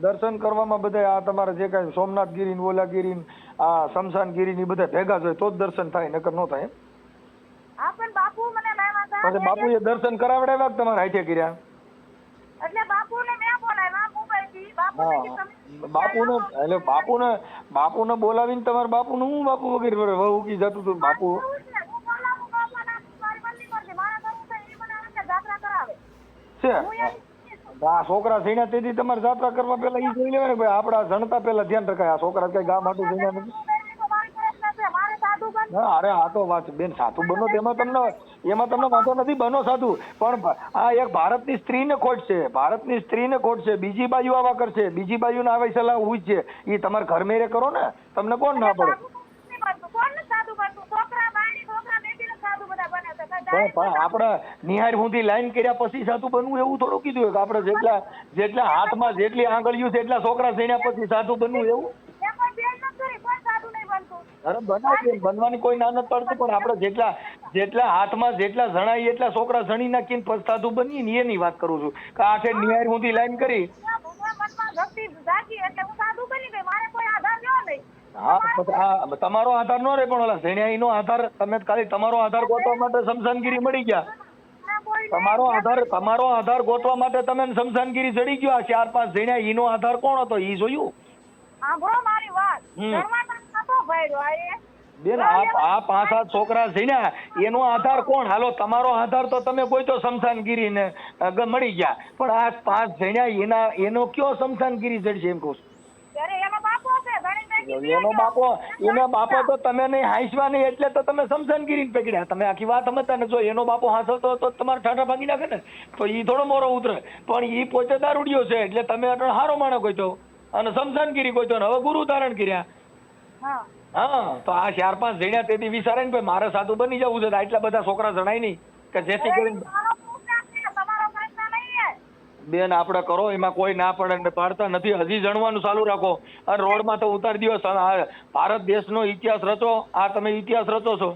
દર્શન કરવામાં બધા આ તમારે જે કઈ સોમનાથ ગીરી ઓલાગીરી આ શમશાનગીરી ની બધા ભેગા જ હોય તો જ દર્શન થાય, નકર નો થાય. પછી બાપુએ દર્શન કરાવડાવ્યા તમારે હાથે કર્યા? બાપુને બોલાવીને તમારે બાપુનું હું બાપુ વગેરે ઉકી જતું હતું બાપુ. છે આ છોકરા થઈને તેથી તમારે જાત્રા કરવા પેલા ઈ જોઈ લેવાય ને ભાઈ આપડા જણતા પેલા ધ્યાન રખાય. આ છોકરા કઈ ગામ હાટું થઈને નથી. અરે આ તો વાત બેન સાધુ બનો એમાં તમને વાંધો નથી, બનો સાધુ, પણ આ એક ભારતની સ્ત્રીને ખોટ છે, ભારતની સ્ત્રીને ખોટ છે. બીજી બાજુ આવા કરશે, બીજી બાજુ ના આવી સલાહ હોય છે એ તમારે ઘર મેરે કરો ને, તમને કોણ ના પડે? પણ આપડે નિહાર સુધી લાઈન કર્યા પછી સાધુ બનવું એવું થોડું કીધું કે આપડે જેટલા હાથમાં જેટલી આંગળીઓ છે એટલા છોકરા થઈને પછી સાધુ બનવું એવું? કરી કોઈ સાધુ નહીં બનતું. અરે બનાવીએ, બનવાની કોઈ ના નથી પડતી, પણ આપણે જેટલા હાથમાં જેટલા જણાય એટલા છોકરા જણી નાખીને પછી સાધુ બનીએ ને એની વાત કરું છું કે આઠે નિહાર ઊંધી લાઈન કરી. ભગવાન મનમાં ભક્તિ જાગી એટલે હું સાધુ બની ગઈ, મારે કોઈ આધાર રહ્યો નહીં. હા પછી આ તમારો આધાર નો રહે, પણ ઓલા જણ્યા નો આધાર, તમે ખાલી તમારો આધાર ગોતવા માટે શમશાનગીરી મળી ગયા. ના કોઈ તમારો આધાર ગોતવા માટે તમે શમશાનગીરી ચડી ગયો. આ 4-5 જણ્યા ઈનો આધાર કોણ હતો ઈ જોયું? સાંભળો મારી વાત. હમ. ધર્માદાન નતો ભર્યો આ એ. બેન આ 5-7 છોકરા જણ્યા એનો આધાર કોણ? હાલો તમારો આધાર તો તમે કોઈ તો શમશાનગીરી ને મળી ગયા, પણ આ 5 જણ્યા એનો કયો શમશાનગીરી ચડશે એમ કહું છું. ત્યારે એનો બાપો છે ગણેશભાઈ એનો બાપો તો તમે નહીં હાંસવા નહીં એટલે તો તમે શમશાનગીરી પકડ્યા. તમે આખી વાત સમજતા ને, જો એનો બાપો હાંસવતો તો તમારે ઠાઠા ભાગી નાખે ને, તો ઈ થોડો મોરો ઉતરે. પણ ઈ પોતે દારૂડિયો છે એટલે તમે અટણ હારો માણો કોઈ તો અને શમશાનગીરી કોઈ તો હવે ગુરુ ધારણ કર્યા. હા હા તો આ 4-5 જણ્યા તેથી વિચારે ને ભાઈ મારે સાધુ બની જવું છે, તો આટલા બધા છોકરા જણાય નહીં કે જેથી કરીને. મારો પ્રોગ્રામ છે, તમારો પ્રશ્ન નહીં હે. બેન આપણે કરો, એમાં કોઈ ના પડે ને પાડતા નથી. હજી જણવાનું ચાલુ રાખો અને રોડમાં તો ઉતારી દો. ભારત દેશનો ઇતિહાસ રચો. આ તમે ઇતિહાસ રચો છો.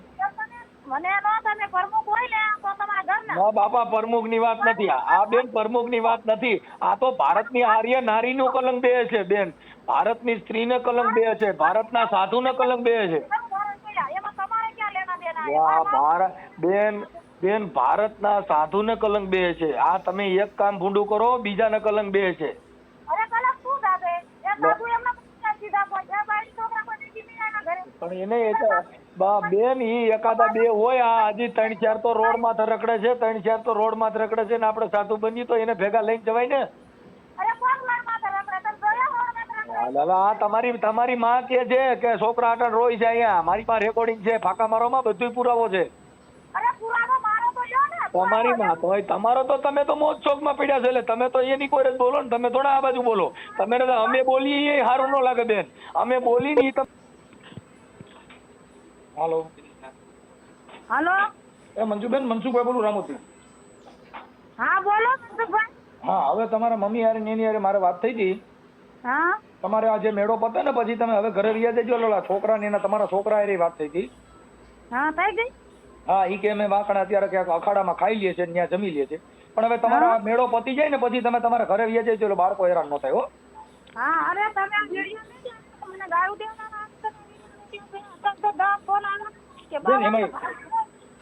મને નો તમે પ્રમુખ હોય ને તો તમારા ઘરના. ના બાપા, પ્રમુખ ની વાત નથી આ બેન, પ્રમુખ ની વાત નથી. આ તો ભારતની આર્ય નારીનું કલંક બે છે બેન. ભારતની સ્ત્રીને કલંક બે છે, ભારતના સાધુને કલંક બે છે. એમાં તમારે ક્યાં લેના દેના? બેન ભારતના સાધુને કલંક બે છે. આ તમે એક કામ ભૂંડું કરો, બીજાને કલંક બે છે. અરે કલક શું દાદે? એ સાધુ એમના પૂછ્યા સીધા કોઈ એ બાઈ છોકરા કોઈ દીધી મીરાના ઘરે. પણ એને બેન ઈ એકાદા બે હોય. આ હજી 3-4 તો રોડ માં રખડે છે, 3-4 તો રોડ માં રખડે છે ને આપણે સાધુ બની તો એને ભેગા લઈને જવાય ને. અરે કોણ વારમાં તો રખડે? તમે જોયા વારમાં રખડે? લાલા આ તમારી માં કે છે કે છોકરા આટણ રોઈ છે. અહીંયા મારી પાસે રેકોર્ડિંગ છે, ફાકા મારોમાં બધુંય પુરાવો છે. અરે પુરાવો મારો તો લ્યો ને. તમારી માં તો તમારો તો તમે તો મોજ શોખ માં પડ્યા છે એટલે તમે તો એની કોઈ જ બોલો ને, તમે થોડા આ બાજુ બોલો. તમે અમે બોલીએ એ સારું ન લાગે બેન. અમે બોલી ને હાલો હાલો એ મંજુબેન, મનસુખભાઈ બોલું, રામોથી. હા બોલો મનસુખભાઈ. હા હવે તમારા મમ્મી હારે એની હારે મારે વાત થઈ હતી. હા તમારે આ જે મેળો પતે ને પછી તમે હવે ઘરે રહ્યા જજો. લોલા છોકરા ને એના તમારા છોકરા હારે વાત થઈ હતી. હા થઈ ગઈ. હા ઈ કે અમે વાંકણા અત્યારે ક્યાંક અખાડામાં ખાઈ લઈએ છે, ત્યાં જમી લે છે. પણ હવે તમારા મેળો પતી જાય ને પછી તમે તમારા ઘરે રહ્યા જજો, બાળકો હેરાન ન થાય હો. હા અરે તમે આ વિડિયો નહીં જોયો? મને ગાળું દેવાના તો ગામ ફોન આવ્યો કે બેન, એમાંય-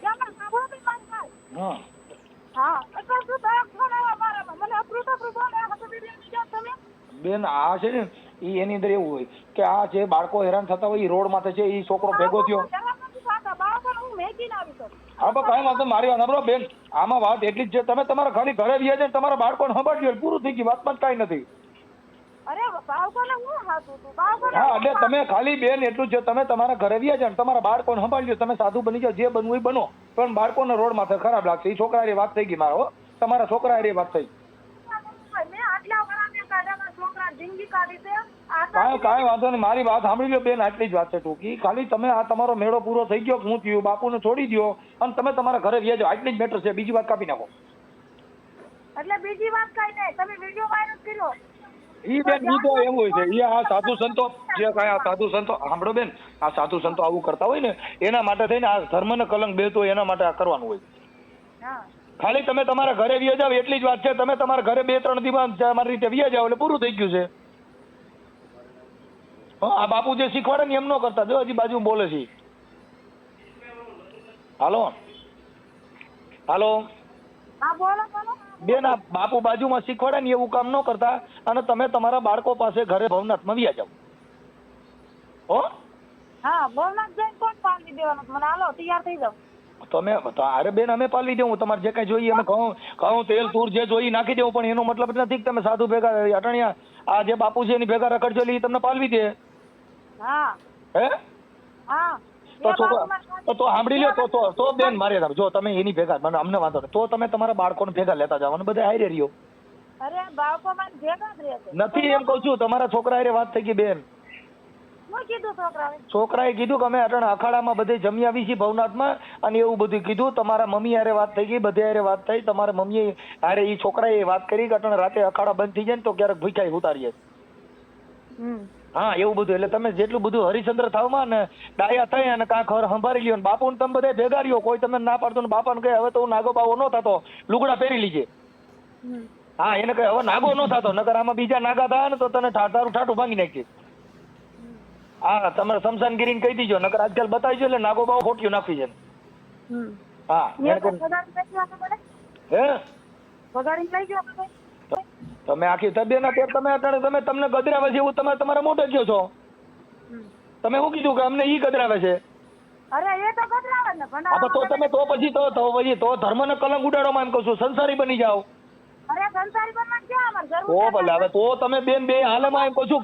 એમાં સાંભળો બી મારી વાત. હા હા એટલે શું દરેક ફોન આવ્યો મારામાં. મને અપરૂ બોલે હતો વિડિયો નહીં જોયો તમે? બેન આ છે ને ઈ એની અંદર એવું હોય કે આ જે બાળકો હેરાન થતા હોય ઈ રોડ માથે છે, ઈ છોકરો ભેગો થયો. બાળકોને હું મેકીને આવી છું. હા પણ કાંઈ વાંધો, મારી વાત સાંભળો બેન. આમાં વાત એટલી જ છે, તમે તમારા ખાલી ઘરે રહ્યા છે ને તમારા બાળકોને સંભાળજો, પૂરું થઈ ગયું, વાતમાં જ કાંઈ નથી. અરે બાળકોને હું હાથું તું બાળકોને. હા એટલે તમે ખાલી બેન એટલું જ છે, તમે તમારા ઘરે રહ્યા છે ને તમારા બાળકોને સંભાળજો. તમે સાધુ બની જાઓ, જે બનવું એ બનો, પણ બાળકોને રોડ માથે ખરાબ લાગશે. એ છોકરા હારે વાત થઈ ગઈ મારો, તમારા છોકરા હારે વાત થઈ. મેં આટલા વર્ષ કાઢ્યા છોકરા જિંદગી કાઢી છે. કાંઈ વાંધો નહીં, મારી વાત સાંભળી લો બેન, આટલી જ વાત છે ટૂંકી. ખાલી તમે આ તમારો મેળો પૂરો થઈ ગયો, હું થયું, બાપુને છોડી દો અને તમે તમારા ઘરે રહ્યા જાઓ, આટલી જ મેટર છે. બીજી વાત કાપી નાખો. એટલે બીજી વાત કઈ નહીં, તમે વિડિયો વાયરલ કર્યો. ઈ બેન ઈ તો એમ હોય છે, ઈ આ સાધુ સંતો જે કાંઈ આ સાધુ સંતો સાંભળો બેન, આ સાધુ સંતો આવું કરતા હોય ને એના માટે થઈને આ ધર્મને કલંક બેસતો હોય એના માટે આ કરવાનું હોય. હા ખાલી તમે તમારા ઘરે વ્યા જાવ એટલી જ વાત છે. તમે તમારા ઘરે 2-3 દિવસ તમારી રીતે વ્યા જાવ એટલે પૂરું થઈ ગયું છે. આ બાપુ જે શીખવાડે ને એમ ન કરતા. જો હજી બાજુ બોલે છે. હાલો હાલો હા બોલો બોલો. બેન, આ બાપુ બાજુમાં શીખવાડે ને એવું કામ ન કરતા અને તમે તમારા બાળકો પાસે ઘરે ભવનાથમાં વ્યા જાવ હો. હા ભવનાથ જઈને કોણ પાડી દેવાનું? મને હાલો તૈયાર થઈ જાવ. તમે અરે બેન અમે પાલવી દેવું, તમારે જે કઈ જોઈએ અમે ઘઉં તેલ તૂર જે જોઈએ નાખી દેવું, પણ એનો મતલબ નથી કે તમે સાધુ ભેગા અટણિયા આ જે બાપુ છે એની ભેગા રખડજો એટલે ઈ તમને પાલવી દે. હા હે હા તો છોકરા તો સાંભળી લ્યો તો બેન મારે જો તમે એની ભેગા મને અમને વાંધો નહીં, તો તમે તમારા બાળકોને ભેગા લેતા જાવ અને બધા હારે રહ્યો. અરે બાળકો માં ભેગા જ રહેશે. નથી એમ કહું છું, તમારા છોકરા હારે વાત થઈ ગઈ બેન. શું કીધું છોકરાએ? છોકરાએ કીધું કે અમે અટણ અખાડામાં બધે જમી આવી છીએ ભવનાથમાં અને એવું બધું કીધું. તમારા મમ્મી હારે વાત થઈ ગઈ, બધે હારે વાત થઈ. તમારા મમ્મી હારે ઈ છોકરાએ વાત કરી કે અટણ રાતે અખાડા બંધ થઈ જાય ને તો ક્યારેક ભૂખ્યા ઉતારીએ. હા એવું બધું. એટલે તમે જેટલું બધું હરિચંદ્ર થાવમાં ને ડાયા થઈ અને કાં ઘર સંભાળી લ્યો ને બાપુને તમે બધા ભેગા રહ્યો, કોઈ તમે ના પાડતો ને બાપાને કહે હવે તો હું નાગો બાવો ન થતો, લુગડા પહેરી લીજે. હમ. હા એને કહે હવે નાગો ન થતો, નકર આમાં બીજા નાગા થાય ને તો તને તારું ઠાઠું ભાંગી નાખીએ. હા તમારે શમશાનગીરીને કહી દીજો, નકર આજકાલ બતાવીજો એટલે નાગો બાવો ખોટ્યું નાખી છે. હમ. હા મેં એને તો કહે પગારીને લઈ જવા પડે? હે પગારીને લઈ જવા પડે? તમે આખી તબિયતના તેર તમે અટાણે તમે તમને ગધરાવે છે એવું તમે તમારા મોઢે કહો છો. હમ. તમે શું કીધું કે અમને ઈ ગધરાવે છે? અરે એ તો ગભરાવે ને હા તો તમે તો પછી તો ધર્મને કલંક ઉડાડવામાં એમ કહું છું, સંસારી બની જાઓ. અરે સંસારી બનવાનું ક્યાં અમારે તો જરૂર ભલે હવે તો તમે બેન બે હાલમાં એમ કહું છું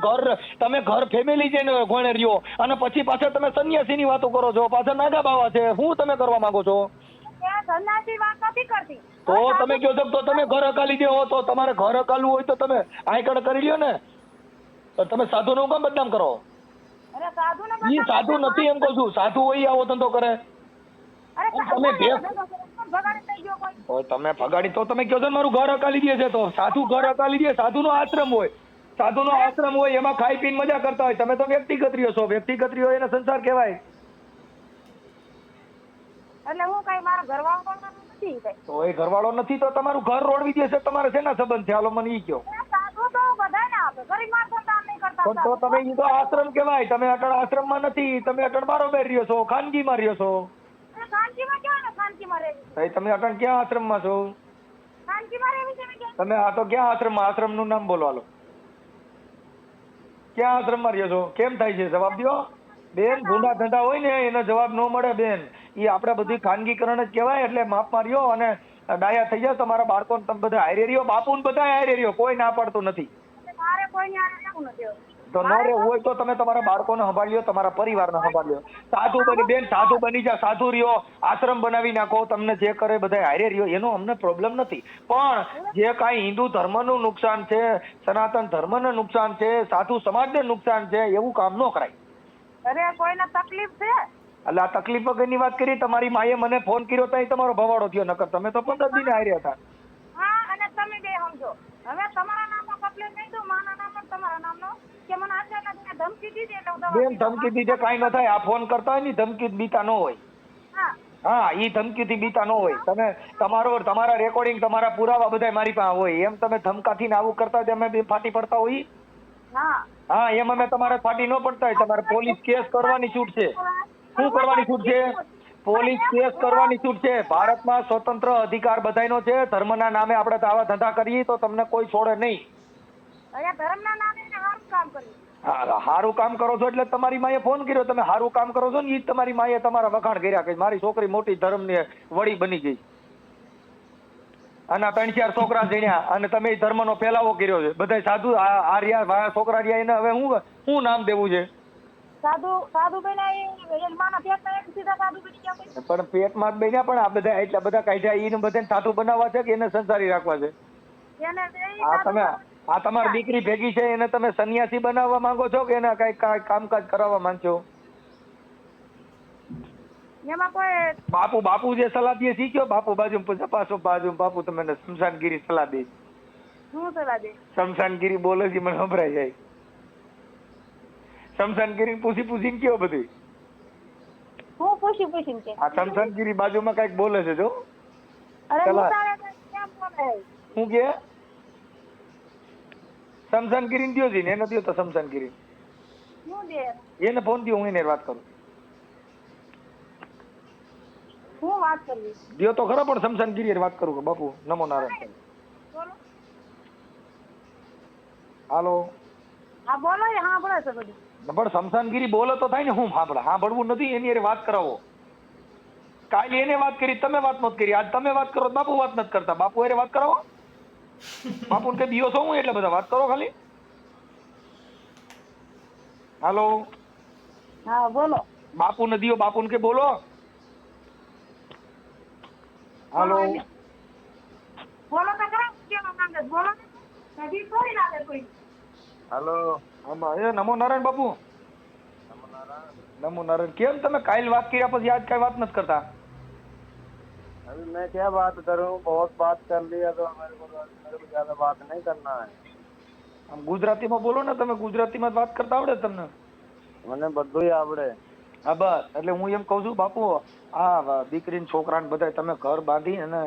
તમે ઘર ફેમિલી જઈને ઘોણે રહ્યો અને પછી પાછળ તમે સંન્યાસીની વાતો કરો છો, પાછળ નાગા બાવા છે, શું તમે કરવા માંગો છો? ધંધાથી વાત નથી કરતી. તો તમે કહો છો તો તમે ઘર અકાલી દેવો, તો તમારે ઘર અકાલવું હોય તો તમે આયકડ કરી લ્યો ને. તો તમે સાધુનું કામ બદનામ કરો? અરે સાધુ ને ઈ સાધુ નથી એમ કહું છું, સાધુ હોય ઈ આવો ધંધો કરે. અરે તમે ભગાડી લઈ ગયો કોઈ. તો તમે ભગાડી તો તમે કહો છો ને મારું ઘર અકાલી દે છે, તો સાધુ ઘર અકાલી દે, સાધુનો આશ્રમ હોય, સાધુનો આશ્રમ હોય એમાં ખાઈ પીને મજા કરતા હોય, તમે તો વ્યક્તિગત રહ્યો છો, વ્યક્તિગત રહ્યો એને સંસાર કહેવાય. એટલે હું કઈ મારો ઘરવાળો નથી કઈ. તો એ ઘરવાળો નથી તો તમારું ઘર રોડવી દે છે, તમારે શેના સંબંધ છે? હાલો મને ઈ કહો. સાધુ તો બધાને આપે, ગરીબ માણસો કામ નહીં કરતા. પણ તો તમે ઈ તો આશ્રમ કહેવાય, તમે અટણ આશ્રમમાં નથી, તમે અટણ બારોબાર રહ્યો છો, ખાનગીમાં રહ્યો છો. ખાનગીમાં ક્યાં ને ખાનગીમાં રહેવી? ભાઈ તમે અટણ ક્યાં આશ્રમમાં છો? ખાનગીમાં રહેવી છે ને ક્યાં? તમે આ તો ક્યાં આશ્રમમાં? આશ્રમનું નામ બોલો હાલો. ક્યાં આશ્રમમાં રહ્યો છો? કેમ થાય છે? જવાબ દો બેન. ભૂંડા ધંધા હોય ને એનો જવાબ ન મળે બેન. એ આપણે બધી ખાનગીકરણ જ કહેવાય. એટલે માફ માર્યો અને ડાયા થઈ જાવ. તમારા બાળકોને તમે બધા હારે રહ્યો, બાપુને બધા હારે રહ્યો, કોઈ ના પાડતું નથી. મારે કોઈની હારે રહેવું નથી. તો ન રહેવું હોય તો તમે તમારા બાળકોને સંભાળ્યો, તમારા પરિવારને સંભાળ્યો. સાધુ બની બેન, સાધુ બની જા, સાધુ રહ્યો, આશ્રમ બનાવી નાખો, તમને જે કરે બધા હારે રહ્યો, એનો અમને પ્રોબ્લેમ નથી. પણ જે કાંઈ હિન્દુ ધર્મનું નુકસાન છે, સનાતન ધર્મને નુકસાન છે, સાધુ સમાજને નુકસાન છે, એવું કામ ન કરાય. અરે કોઈને તકલીફ છે? એટલે આ તકલીફ વગરની વાત કરી. તમારી માએ મને ફોન કર્યો તો તમારો ભવાડો થયો, નકર તમે તો 15 દિને હાર્યા હતા. હા અને તમે બે સમજો, હવે તમારા નામનો કમ્પ્લેન નહીં દઉં, માના નામનો તમારા નામનો, કે મને અચાનક ધમકી દીધી એટલે હું દવા બેન ધમકી દીધે કાંઈ ન થાય. આ ફોન કરતા હોય ને ધમકી બીતા ન હોય. હા હા ઈ ધમકીથી બીતા ન હોય. તમે તમારા રેકોર્ડિંગ, તમારા પુરાવા બધા મારી પાસે હોય. એમ તમે ધમકાથી આવું કરતા હોય અમે બે ફાટી પડતા હોય. હા હા એમ અમે તમારે ફાટી ન પડતા હોય. તમારે પોલીસ કેસ કરવાની છૂટ છે. શું કરવાની છૂટ છે? પોલીસ કેસ કરવાની છૂટ છે. ભારતમાં સ્વતંત્ર અધિકાર બધાયનો છે. ધર્મના નામે આપણે આવા ધંધા કરીએ તો તમને કોઈ છોડે નહીં. અહીંયા ધર્મના નામે એને સારું કામ કર્યું. હા સારું કામ કરો છો એટલે તમારી માએ ફોન કર્યો. તમે સારું કામ કરો છો ને ઈ જ તમારી માએ તમારા વખાણ કર્યા કે મારી છોકરી મોટી ધર્મની વડી બની ગઈ. અને 3-4 છોકરા જણ્યા અને તમે ઈ ધર્મનો ફેલાવો કર્યો છે. બધા સાધુ આ રહ્યા છોકરા રહ્યા એને હવે શું નામ દેવું છે? સાધુ બન્યા એ માના પેટમાં એક સીધા સાધુ બની ગયા કોઈ? પણ પેટમાં જ બન્યા, પણ આ બધા એટલા બધા કાઢ્યા એને બધાને સાધુ બનાવવા છે કે એને સંસારી રાખવા છે? આ તમારી દીકરી ભેગી છે એને તમે સન્યાસી બનાવવા માંગો છો કે એને કઈ કામકાજ કરાવવા માંગો? એમાં કોઈ બાપુ જે સલાહ દે શીખ્યો? બાપુ બાજુ પાછો બાજુ બાપુ તમને શમશાનગીરી સલાહ દે. શું સલાહ દે? શમશાનગીરી બોલે છે મને સંભળાય જાય. શમશાનગીરી પૂછીને કયો બધી? હું પૂછીને કે આ શમશાનગીરી બાજુમાં કઈક બોલે છે જો. અરે હું તારે કેમ બોલે? શું કે? શમશાનગીરી દયો છે ને એને દયો તો શમશાનગીરી. શું દે? એને ફોન દયો, હું એને વાત કરું. હું વાત કરવી? દયો તો ખરો પણ શમશાનગીરી વાત કરું કે બાપુ નમો નારાયણ. બોલો. હાલો. હા બોલો. હા બોલે છે બધું. પણ શમશાનગીરી બોલે તો થાય ને. હું સાંભળવું નથી, એની હારે વાત કરાવો. કાલે એને વાત કરી, તમે વાત નથી કરી. આજ તમે વાત કરો, બાપુ વાત નથી કરતા. બાપુ હારે વાત કરાવો. બાપુ ને દિયો છો હું એટલે બધા વાત કરો ખાલી. હાલો. હા બોલો. બાપુ ને દિયો, બાપુ ને કે બોલો. હાલો. બોલો તો ખરા કેવા માંગે બોલો ને. કદી કોઈ લાગે કોઈ. હાલો. આમાં એ નમો નારાયણ બાપુ. નમો નારાયણ. કેમ તમે કાલ વાત કર્યા પછી આજ કઈ વાત નથી કરતા? अभी मैं क्या बात करूं, बहुत बात कर लिया तो मेरे को ज्यादा बात नहीं करना है. આમ ગુજરાતીમાં બોલો ને, તમે ગુજરાતીમાં જ વાત કરતા આવડે તમને? મને બધુંય આવડે. હા બસ, એટલે હું એમ કઉ છું બાપુ, આ દીકરી ને છોકરા ને બધા તમે ઘર બાંધી અને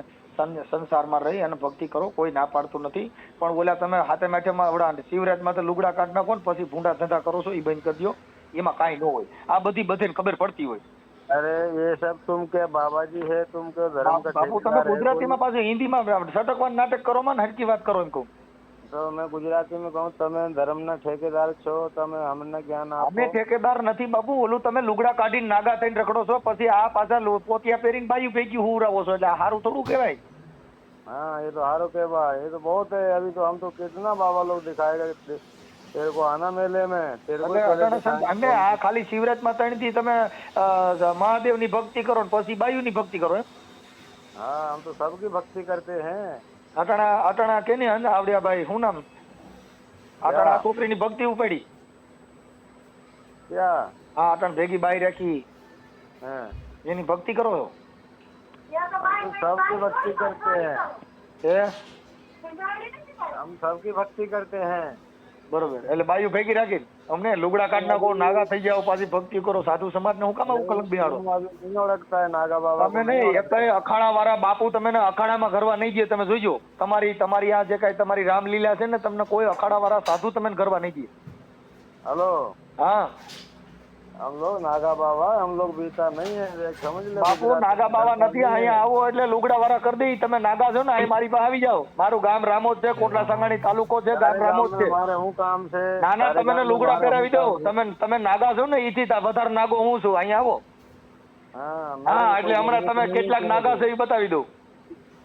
સંસારમાં રહી અને ભક્તિ કરો, કોઈ ના પાડતું નથી. પણ ઓલા તમે હાથે માથેમાં આવડા શિવરાજમાં તો લુગડા કાઢ નાખો ને પછી ભૂંડા ધંધા કરો છો, એ બંધ કરી દો. એમાં કાંઈ ન હોય. આ બધી બધાને ખબર પડતી હોય. अरे ये सब तुम क्या बाबाजी है, तुम क्या धर्म का બાપુ તમે ठेकेदार है? ગુજરાતીમાં પાછું હિન્દીમાં સટકવાનું નાટક કરો માં, હરકી વાત કરો એમ કહું. તો मैं गुजराती में कहूँ તમે ધર્મના ઠેકેદાર છો, તમે અમને જ્ઞાન આપો. અમે ઠેકેદાર નથી બાપુ, ઓલું તમે લુગડા કાઢીને નાગા થઈને રખડો છો, પછી આ પાછા પોતિયા પહેરીને બાયું ભેગી હુરાવો છો, એટલે આ સારું થોડું કહેવાય. हाँ ये तो हारो के बा, ये तो बहुत है। अभी तो हम तो कितना बाबा लोग दिखाएगा। तेरे को आना मेले में, तेरे को એટલે અમે આ ખાલી શિવરાજ માતાની થી તમે મહાદેવની ભક્તિ કરો ને પછી બાયુની ભક્તિ કરો એમ? हाँ हम तो सबकी भक्ति करते हैं। અટાણા કેની આવડ્યા ભાઈ, શું નામ? અટાણા છોકરીની ભક્તિ ઉપાડી. क्या? હા, અટાણ ભેગી બાઈ રાખી, हाँ એની ભક્તિ કરો છો? हम सबकी भक्ति करते हैं। હે हम सबकी भक्ति करते हैं। બરોબર, એટલે બાયું ભેગી રાખી અમને લુગડા કાઢ નાખો, નાગા થઈ જાઓ, પાછી ભક્તિ કરો. સાધુ સમાજ ને હું કામ આવું કલંક બિહાડો? नहीं ओळखता है नागा बाबा તમે નહીં, એક અખાડા વાળા બાપુ તમે અખાડામાં ગરવા નહીં દે. તમે જોઈજો, તમારી આ જે કઈ તમારી રામલીલા છે ને, તમને કોઈ અખાડા વાળા સાધુ તમે ગરવા નહીં દે. हेलो, હા हम लोग नागा बाबा, हम लोग बीता नहीं है, देख समझ ले। બાપુ નાગા બાવા નથી. અહીંયા આવો એટલે લુગડા વાળા કરી દઈ. તમે નાગા છો ને, અહીં મારી પાસે આવી જાઓ. મારું ગામ રામોદ છે, કોટલા સાંગાણી તાલુકો છે, ગામ રામોદ છે. મારે હું કામ છે? ના ના, તમે લુગડા પહેરાવી દો. તમે નાગા છો ને, એથી વધારે નાગો હું છું. અહીંયા આવો. हाँ હા, એટલે હમણાં તમે કેટલાક નાગા છે એ બતાવી દો.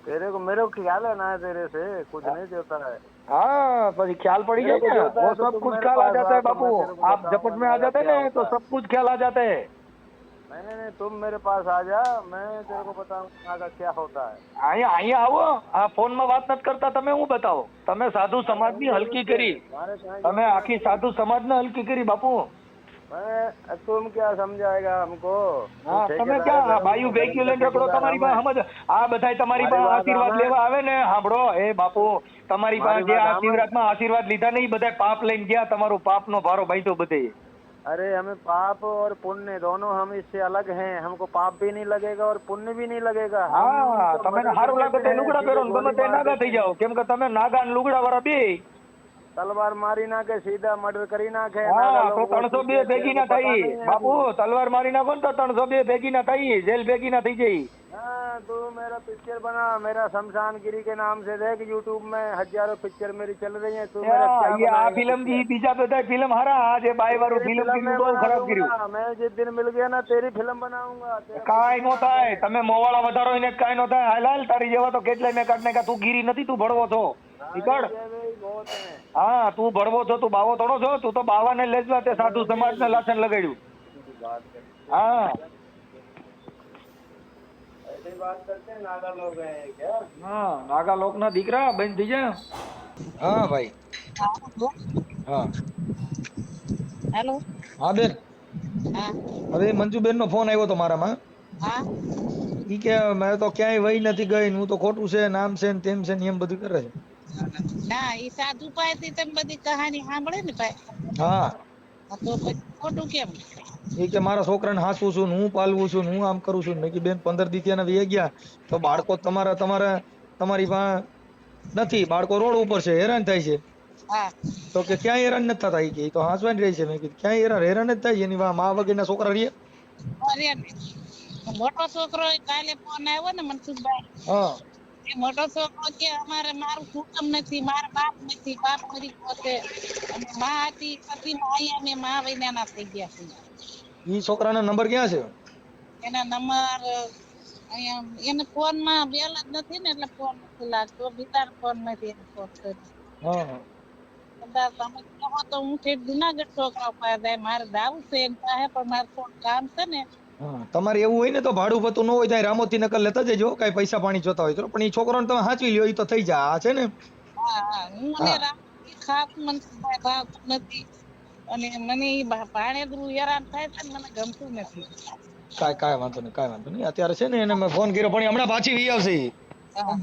तेरे को मेरे को ख्याल है ना तेरे से कुछ नहीं देता है। हाँ, પછી ખ્યાલ પડી जाए ना, वो सब कुछ ख्याल आ जाता है बापू. आप झपट में आ जाते हैं ना तो सब कुछ ख्याल आ जाता है. नहीं तुम मेरे पास आ जा, मैं तेरे को बताऊंगा नागा क्या होता है। અહીંયા આવો. આ ફોનમાં વાત નથી કરતા, તમે હું બતાવો. તમે સાધુ સમાજની હલકી કરી, તમે આખી સાધુ સમાજને હલકી કરી બાપુ. तुम क्या समझाएगा हमको? હા, તમે ક્યાં બાયુ ભેગી લઈને રખડો? તમારી પાસે સમજ, આ બધાય તમારી પાસે આશીર્વાદ લેવા આવે ને. સાંભળો એ બાપુ, તમારી પાસે જે આશીર્વાદમાં આશીર્વાદ લીધા ને, એ બધા પાપ લઈને ગયા. તમારો પાપનો ભારો બાંધ્યો બધે. अरे हमें पाप और पुण्य दोनों हम इससे अलग हैं। हमको पाप भी नहीं लगेगा और पुण्य भी नहीं लगेगा। હા, તમે સારું લાગે તો લુગડા પહેરો ને ગમે તે નાગા થઈ જાઓ, કેમ કે તમે નાગા ને લુગડા વાળા બે. તલવાર મારી નાખે, સીધા મર્ડર કરી નાખે. હા, તો 302 ભેગી ના થઈ બાપુ. તલવાર મારી નાખો ને તો 302 ભેગી ના થઈ, જેલ ભેગી ના થઈ જાય. हाँ, तू मेरा पिक्चर बना, मेरा शमशान गिरी के नाम से देख यूट्यूब में हजारों पिक्चर मेरी चल रही है। तू मेरा क्या ये આ ફિલ્મ દી બીજા બધા ફિલ્મ હારા, આ જે બાય વાળું ફિલ્મ કીધું બહુ ખરાબ કર્યું. मैं जिस दिन मिल गया ना तेरी फिल्म बनाऊंगा। કાંઈ નો થાય, તમે મોવાળા વધારો એને કાંઈ નો થાય. હાલ હાલ, તારી જેવા તો કેટલાય મેં કાઢ નાખ્યા. તું ગીરી નથી, તું ભડવો છો. નીકળ. હા, તું ભડવો છો, તું બાવો થોડો છો. તું તો બાવાને લેજવા તે સાધુ સમાજને લાછન લગાડ્યું. હા बात करते हैं, नागा लोग हैं क्या? હા, નાગા લોકના દીકરા બંધ થઈ જાય. હા ભાઈ. હા હેલો. હા બેન, હા હવે મંજુબેન નો ફોન આવ્યો તો મારામાં. હા ઈ કે મેં તો ક્યાંય વહી નથી ગઈ, હું તો ખોટું છે, નામ છે ને તેમ છે ને એમ બધું કરે છે. ના, ઈ સાધુ પાસેથી તમે બધી કહાની સાંભળે ને ભાઈ, હા, તો પછી ખોટું કેમ? એ કે મારા છોકરાને હાસું છું ને હું પાલવું છું ને હું આમ કરું છું. મેં કીધું બેન 15 દી થયા ને વી ગયા તો બાળકો તમારી પાસે નથી, બાળકો રોડ ઉપર છે, હેરાન થાય છે. હા, તો કે ક્યાંય હેરાન નથી થતા. કે તો હાસવાન રહી છે. મેં કીધું ક્યાંય હેરાન જ થાય છે. એની મા વગરના છોકરા રહીએ. અરે મોટો છોકરો કાલે ફોન આવ્યો ને મનસુખભાઈ, હા એ મોટો છોકરો કે અમારે મારું કુટુંબ નથી, મારા બાપ નથી, બાપ મરી ગયો છે, અને માં હતી પછી અહીંયા મેં માં વૈનાના થઈ ગયા છે. ઈ છોકરાનો નંબર ક્યાં છે? એના નંબર અહીંયા એને ફોન માં બેલ જ નથી ને, એટલે ફોન નથી લાગતો. બીજા ફોન માંથી એને ફોન કર્યો. હા, કદાચ તમે કહો તો હું ઠેઠ જુનાગઢ છોકરા પાસે જાય. મારે જાવું છે એમ પાસે, પણ મારે થોડું કામ છે ને. હા, તમારે એવું હોય ને તો ભાડું પતું ન હોય ત્યાં રામોથી નકલ લેતા જજો. કઈ પૈસા પાણી જોતા હોય તો. પણ ઈ છોકરાને તમે સાચવી લ્યો, ઈ તો થઈ જાય. આ છે ને, હા હા, હું ને રામજી ખાતું મને ભાવતું નથી, અને મને ઈ ભાણેજરું હેરાન થાય છે ને, મને ગમતું નથી. કાંઈ વાંધો નહીં. અત્યારે છે ને એને મેં ફોન કર્યો, પણ ઈ હમણાં પાછી વી આવશે ઈ. હા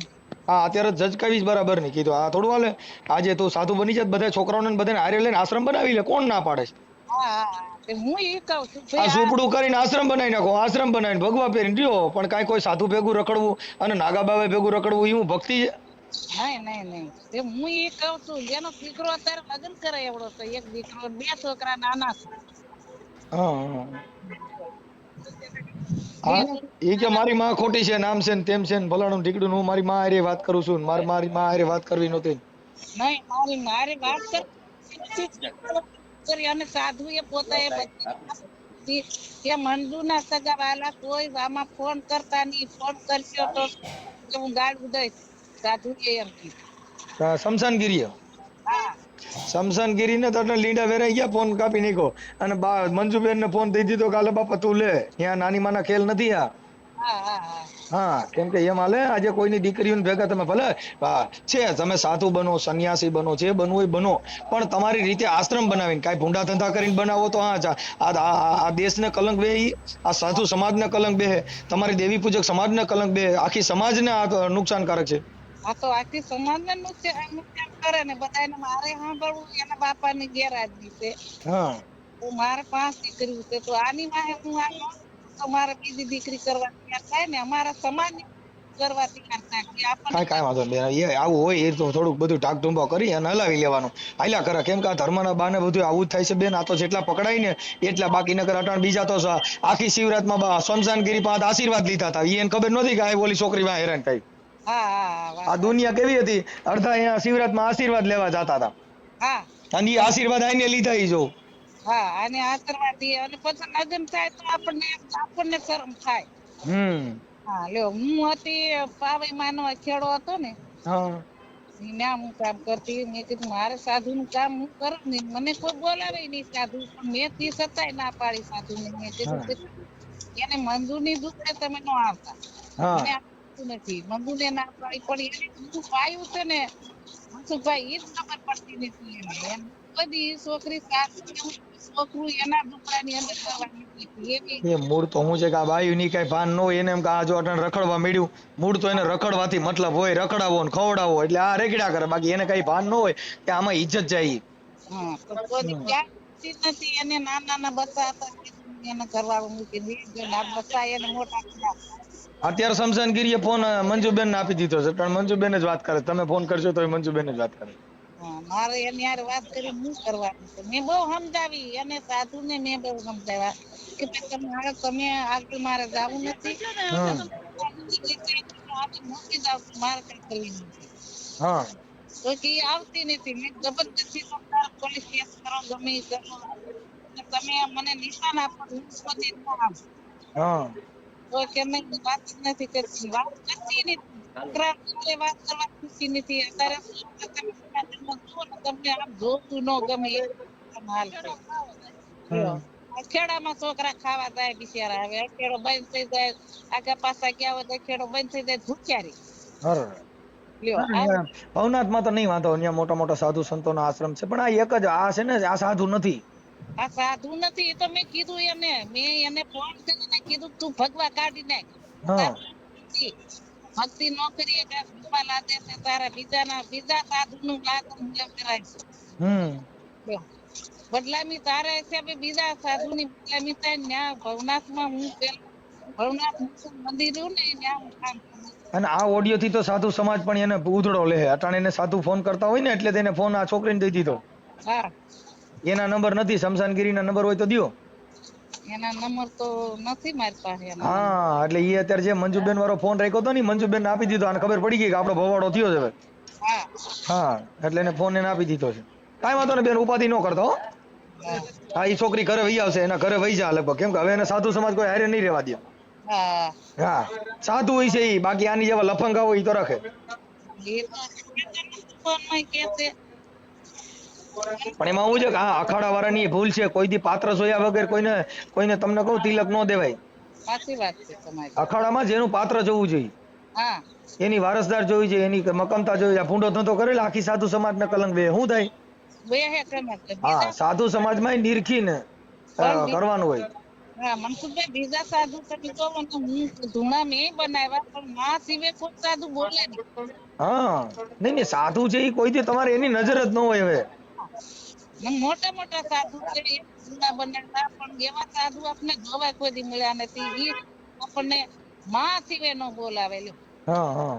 હા અત્યારે ઝચકાવી બરાબર નહીં કીધું. આ થોડું હાલે. આજે તું સાધુ બની જાય બધા છોકરાઓને ને બધાને હારે લઈને આશ્રમ બનાવી લે, કોણ ના પાડે છે? તે હું ઈ કહું છું આ ભાઈ ઝૂંપડું કરીને આશ્રમ બનાવી નાખો, આશ્રમ બનાવીને ભગવા પહેરીને રહ્યો, પણ કાંઈ કોઈ સાધુ ભેગું રખડવું અને નાગા બાવા ભેગું રખડવું એવું ભક્તિ છે? નહીં તે હું ઈ કહું છું જેનો દીકરો અત્યારે લગ્ન કરે એવડો તો એક દીકરો 2 છોકરા નાના છે. હા હા. હા એ કે મારી માં ખોટી છે, નામ છે ને તેમ છે ને ફલાણું ઢીકડું, હું મારી માં હારે વાત કરું છું ને મારી માં હારે વાત કરવી નહોતી. નહીં મારી વાત કરી અને સાધુ એ પોતા એ બધી કે મંજુના સગા વાલા કોઈ આમાં ફોન કરતા નહીં, ફોન કરશો તો હું ગાળું દઈશ. સાધુ એમ કીધું. શમશાનગીરી હા શમશાનગીરી ને તો લીંડા વેરાઈ ગયા, ફોન કાપી નાખ્યો અને મંજુબેન ને ફોન દઈ દીધો કે હાલે બાપા તું લે, ત્યાં નાની માના ખેલ નથી આ. હા હા હા હા કેમ કે એમ હાલે આજે કોઈની દીકરીઓને ભેગા તમે ભલે છે તમે સાધુ બનો, સંન્યાસી બનો, જે બનવું હોય બનો, પણ તમારી રીતે આશ્રમ બનાવીને કાંઈ ભૂંડા ધંધા કરીને બનાવો તો હા આ દેશને કલંક બે, આ સાધુ સમાજને કલંક બે, તમારી દેવી પૂજક સમાજને કલંક બે, આખી સમાજને આ નુકસાનકારક છે. આ તો આખી સમાજને નુકસાન કરે ને બધાને મારે સાંભળવું એના બાપાની ગેરહાજરી છે. હા તો મારે 5 દીકરીઓ છે તો આની વાહે હું આ તો મારે બીજી દીકરી કરવા તૈયાર થાય ને અમારા સમાજ કરવા તૈયાર થાય કે આપણને કાંઈ વાંધો નહીં બેન, એ આવું હોય એ તો થોડુંક બધું ઢાકઢુંબો કરી અને હલાવી લેવાનું, હાલ્યા કરે. કેમ કે આ ધર્મના બાને બધું આવું જ થાય છે બેન. આ તો જેટલા પકડાય ને એટલા બાકી નકર અટાણ બીજા તો આખી શિવરાતમાં શમશાનગીરી પાસે આશીર્વાદ લીધા હતા, એને ખબર નહોતી કે આ ઓલી છોકરી માં હેરાન થાય. હા હા આ દુનિયા કેવી હતી, અડધા અહીંયા શિવરાતમાં આશીર્વાદ લેવા જતા હતા હા અને એ આશીર્વાદ આઈને લીધા ઈ જો. હા અને આશીર્વાદ દે અને પછી લગ્ન થાય તો આપણને શરમ થાય. હા લ્યો હું હતી પાવી માનો ખેડો હતો ને હા ત્યાં હું કામ કરતી. મેં કીધું મારે સાધુ નું કામ હું કરું ને મને કોઈ બોલાવે નહીં સાધુ, પણ મેં તે છતાંય ના પાડી સાધુ ને. મેં કીધું કે એને મંજૂરની દુખડે તમે ન આવતા, હા મને આવતું નથી. મંજૂને ના પાડી પણ એને બધું પાયું છે ને મનસુખભાઈ ઈ જ ખબર પડતી નથી એને. એમ બધી છોકરી સાસુ છોકરું એના દુખડાની અંદર કરવાની હતી એવી. એ મૂળ તો હું છે કે આ બાયું ની કઈ ભાન ન હોય, એને એમ કે આ જો અટાણે રખડવા મળ્યું, મૂળ તો એને રખડવાથી મતલબ હોય, રખડાવો ને ખવડાવો એટલે આ રેગડા કરે, બાકી એને કઈ ભાન ન હોય કે આમાં ઇજ્જત જાય. હા તો કોઈ ક્યાં નથી. એને નાના બચ્ચા હતા કીધું એને ઘરવાળું મૂકી દીધું, આ બચ્ચા એને મોટા કર્યા. અત્યારે શમશાનગીરીએ ફોન મંજુબેન ને આપી દીધો છે, પણ મંજુબેન જ વાત કરે, તમે ફોન કરશો તો મંજુબેન જ વાત કરે. હા મારે એની હારે વાત કરી હું કરવાની છે. મેં બહુ સમજાવી અને સાધુ ને મેં બહુ સમજાવ્યા કે ભાઈ તમે આગળ મારે જવું નથી, મૂકી જાવ મારે કઈ કરવી નથી. હા તો કે આવતી નથી. મેં જબરદસ્તી પોલીસ કેસ કરો ગમે એ કરો, તમે મને નિશાન આપો હું સુધી ન આવું. હા તો કે મેં વાત જ નથી કરતી, વાત કરતી નથી. છોકરા જોડે વાત કરવા ખુશી નથી. અત્યારે તમને આમ જોતું ન ગમે એ હાલ છે. લ્યો આ ખેડામાં છોકરા ખાવા જાય બિચારા, હવે ખેડો બંધ થઈ જાય, આગા પાછા ગયા હોય તો ખેડો બંધ થઈ જાય ભૂખ્યારી. લ્યો આ ભવનાથમાં તો નહીં વાંધો, અહીંયા મોટા મોટા સાધુ સંતોનો આશ્રમ છે, પણ આ એક જ આ છે ને આ સાધુ નથી. આ સાધુ નથી. એ તો મેં કીધું એને, મેં એને ફોન કરીને કીધું તું ભગવા કાઢી નાખ. હા ભક્તિ નો કરીએ કે ભગવા લાદે છે તારા બીજા સાધુ નું લાદન કરાય છે. બદલામી તારા હિસાબે બીજા સાધુ ની બદલામી થાય. ન્યા ભવનાથમાં હું ભવનાથ મંદિર રહ્યું ને ત્યાં હું કામ કરું. અને આ ઓડિયો થી તો સાધુ સમાજ પણ એને ઉધડો લે, અટાણે એને સાધુ ફોન કરતા હોય ને એટલે તેને ફોન આ છોકરીને દઈ દીધો. હા એના નંબર નથી, શમશાનગીરીના નંબર હોય તો દ્યો. એના નંબર તો નથી મારી પાસે. હા એટલે ઈ અત્યારે જે મંજુબેન વાળો ફોન રાખ્યો હતો ને મંજુબેન આપી દીધો, આને ખબર પડી ગઈ કે આપણો ભવાડો થયો છે. હા હા એટલે એને ફોન એને આપી દીધો છે. કાંઈ વાંધો ને બેન, ઉપાધિ ન કરતો. હા ઈ છોકરી ઘરે વહી આવશે, એના ઘરે વહી જા લગભગ, કેમ કે હવે એને સાધુ સમાજ કોઈ હારે નહીં રહેવા દે. હા હા સાધુ હોય છે ઈ, બાકી આની જેવા લફંગા હોય ઈ તો રાખે. એ તો ફોનમાં કે છે. પણ એમાં હું છે કે હા અખાડા વાળાની ભૂલ છે, કોઈ દી પાત્ર જોયા વગર કોઈને તમને કહું તિલક ન દેવાય. સાચી વાત છે તમારી. અખાડામાં જેનું પાત્ર જોવું જોઈએ, હા એની વારસદાર જોવી જોઈએ, એની મકમતા જોઈ. આ ભૂંડો ધંધો કરેલા આખી સાધુ સમાજને કલંક બે શું થાય? બે હે કમર હા સાધુ સમાજમાં નિરખીને પણ કરવાનું હોય. હા મનસુખભાઈ બીજા સાધુ તમે કહો ને હું ધૂણા મેં બનાવ્યા પણ માં સિવાય કોઈ સાધુ બોલે નહીં. હા નહીં નહીં સાધુ છે એ કોઈથી તમારે એની નજર જ ન હોય હવે. મને મોટા મોટા સાધુ છે એ ધૂણા બનાવ્યા પણ એવા સાધુ આપણે જોવા કોઈ દી મળ્યા નથી. ઈ આપણને માં સિવાય ન બોલાવે લ્યો. હા હા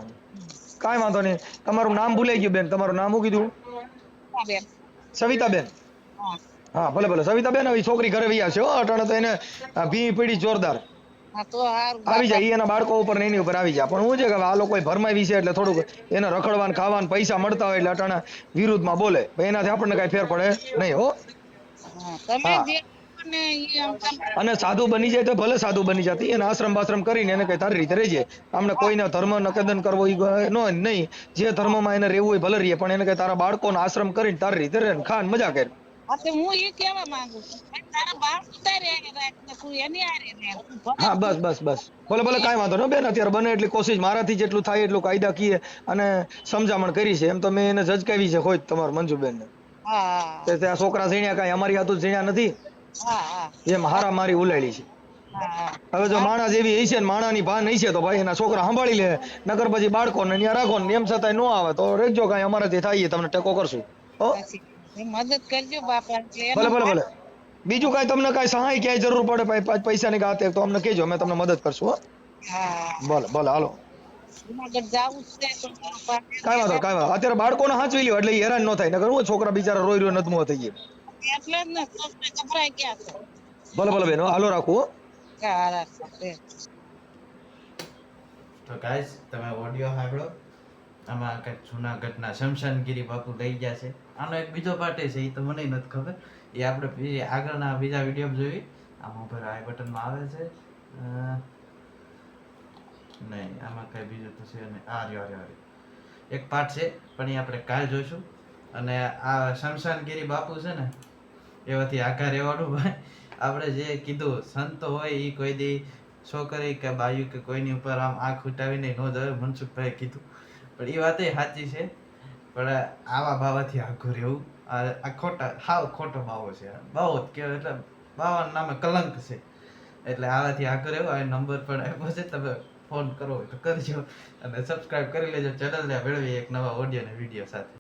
કાંઈ વાંધો નહીં. તમારું નામ ભૂલાઈ ગયું બેન. તમારું નામ શું કીધું? હા બેન. સવિતાબેન. હા હા ભલે ભલે સવિતાબેન. હવે ઈ છોકરી ઘરે વહી આવશે હો. અટાણે તો એને ભી પડી જોરદાર. હા તો હારું આવી બાપા. જાય ઈ એના બાળકો ઉપર ને એની ઉપર આવી જાય. પણ હું છે કે હવે આ લોકો ભરમાવી છે એટલે થોડુંક એને રખડવાન ખાવાન પૈસા મળતા હોય એટલે અટાણે વિરુદ્ધમાં બોલે. પણ એનાથી આપણને કઈ ફેર પડે નહીં હો. હા તમે હા જે કહો ને ઈ આમ અને સાધુ બની જાય તો ભલે સાધુ બની જતી એને આશ્રમ બાશ્રમ કરીને એને કઈ તારી રીતે રહેજે. આમને કોઈને ધર્મ નકદન કરવો ઈ નો નહીં. જે ધર્મમાં એને રહેવું હોય ભલે રહીએ પણ એને કઈ તારા બાળકોનો આશ્રમ કરીને તારી રીતે રહે ને ખાન મજા કરે. હા તો હું ઈ કહેવા માંગુ છું ભાઈ તારા બાપ તારે હારે રાખ ને તું એની હારે રહે. તું ભલે હા બસ બસ બસ ભલે ભલે કાંઈ વાંધો ન બેન. અત્યારે બને એટલી કોશિશ મારાથી જેટલું થાય એટલું કાયદાકીય અને સમજામણ કરી છે. એમ તો મેં એને ઝચકાવી છે હોય તમારા મંજુબેનને. હા તે આ છોકરા ઝીણ્યા કાંઈ અમારી હાથું ઝીણ્યા નથી. હા હા એમ હારા મારી ઉલાડી છે. હા હવે જો માણસ જેવી હશે ને માણાની ભાન હશે તો ભાઈ એના છોકરા સંભાળી લે. નગર પછી બાળકોને ત્યાં રાખો ને એમ છતાંય ન આવે તો રેખજો કાંઈ અમારાથી થાય તમને ટેકો કરશું હો. પછી મદદ કરજો બાપા એટલે ભલે એનો ભલે ભલે. બીજું કાંઈ તમને કાંઈ સહાય ક્યાંય જરૂર પડે પૈસાની ગાતે તો અમને કહેજો અમે તમને મદદ કરશું હો. હા ભલે ભલે હાલો. જુનાગઢ જાવું છે તો મારો બાપ કાંઈ વાંધો અત્યારે બાળકોને હાંચવી લ્યો એટલે ઈ હેરાન ન થાય. નકર હું છોકરા બિચારા રોઈ રહ્યો નદમો થઈ જાય. એટલે જ ને છોકરા ગભરાઈ ગયા છે. ભલે ભલે બેન હાલો રાખું હો. હા રાખો બે. તો ગાઈસ તમે ઓડિયો સાંભળો. આમાં કંઈક જુનાગઢના શમશાનગીરી બાપુ લઈ ગયા છે. આનો એક બીજો પાર્ટ છે એ તો મને નથી ખબર. એ આપણે આગળના બીજા વિડીયો જોઈ. આમાં ઉપર આઈ બટનમાં આવે છે. નહીં આમાં કઈ બીજું તો છે નહીં. આ રહ્યો એક પાર્ટ છે પણ એ આપણે કાલ જોઈશું. અને આ શમશાનગીરી બાપુ છે ને એવાથી આઘા રહેવાનું ભાઈ. આપણે જે કીધું સંત હોય એ કોઈ દી છોકરી કે બાયુ કે કોઈની ઉપર આમ આંખ ઉઠાવીને ન જાય. મનસુખભાઈ કીધું પણ એ વાત સાચી છે. પણ આવા બાવાથી આઘું રહેવું આ ખોટા હાવ ખોટો બાવો છે. બાવો જ કહેવાય એટલે બાવાના નામે કલંક છે. એટલે આવાથી આઘું રહેવું. આ નંબર પણ આપ્યો છે તમે ફોન કરો હોય તો કરજો અને સબસ્ક્રાઇબ કરી લેજો ચેનલને. મેળવી એક નવા ઓડિયો અને વિડીયો સાથે.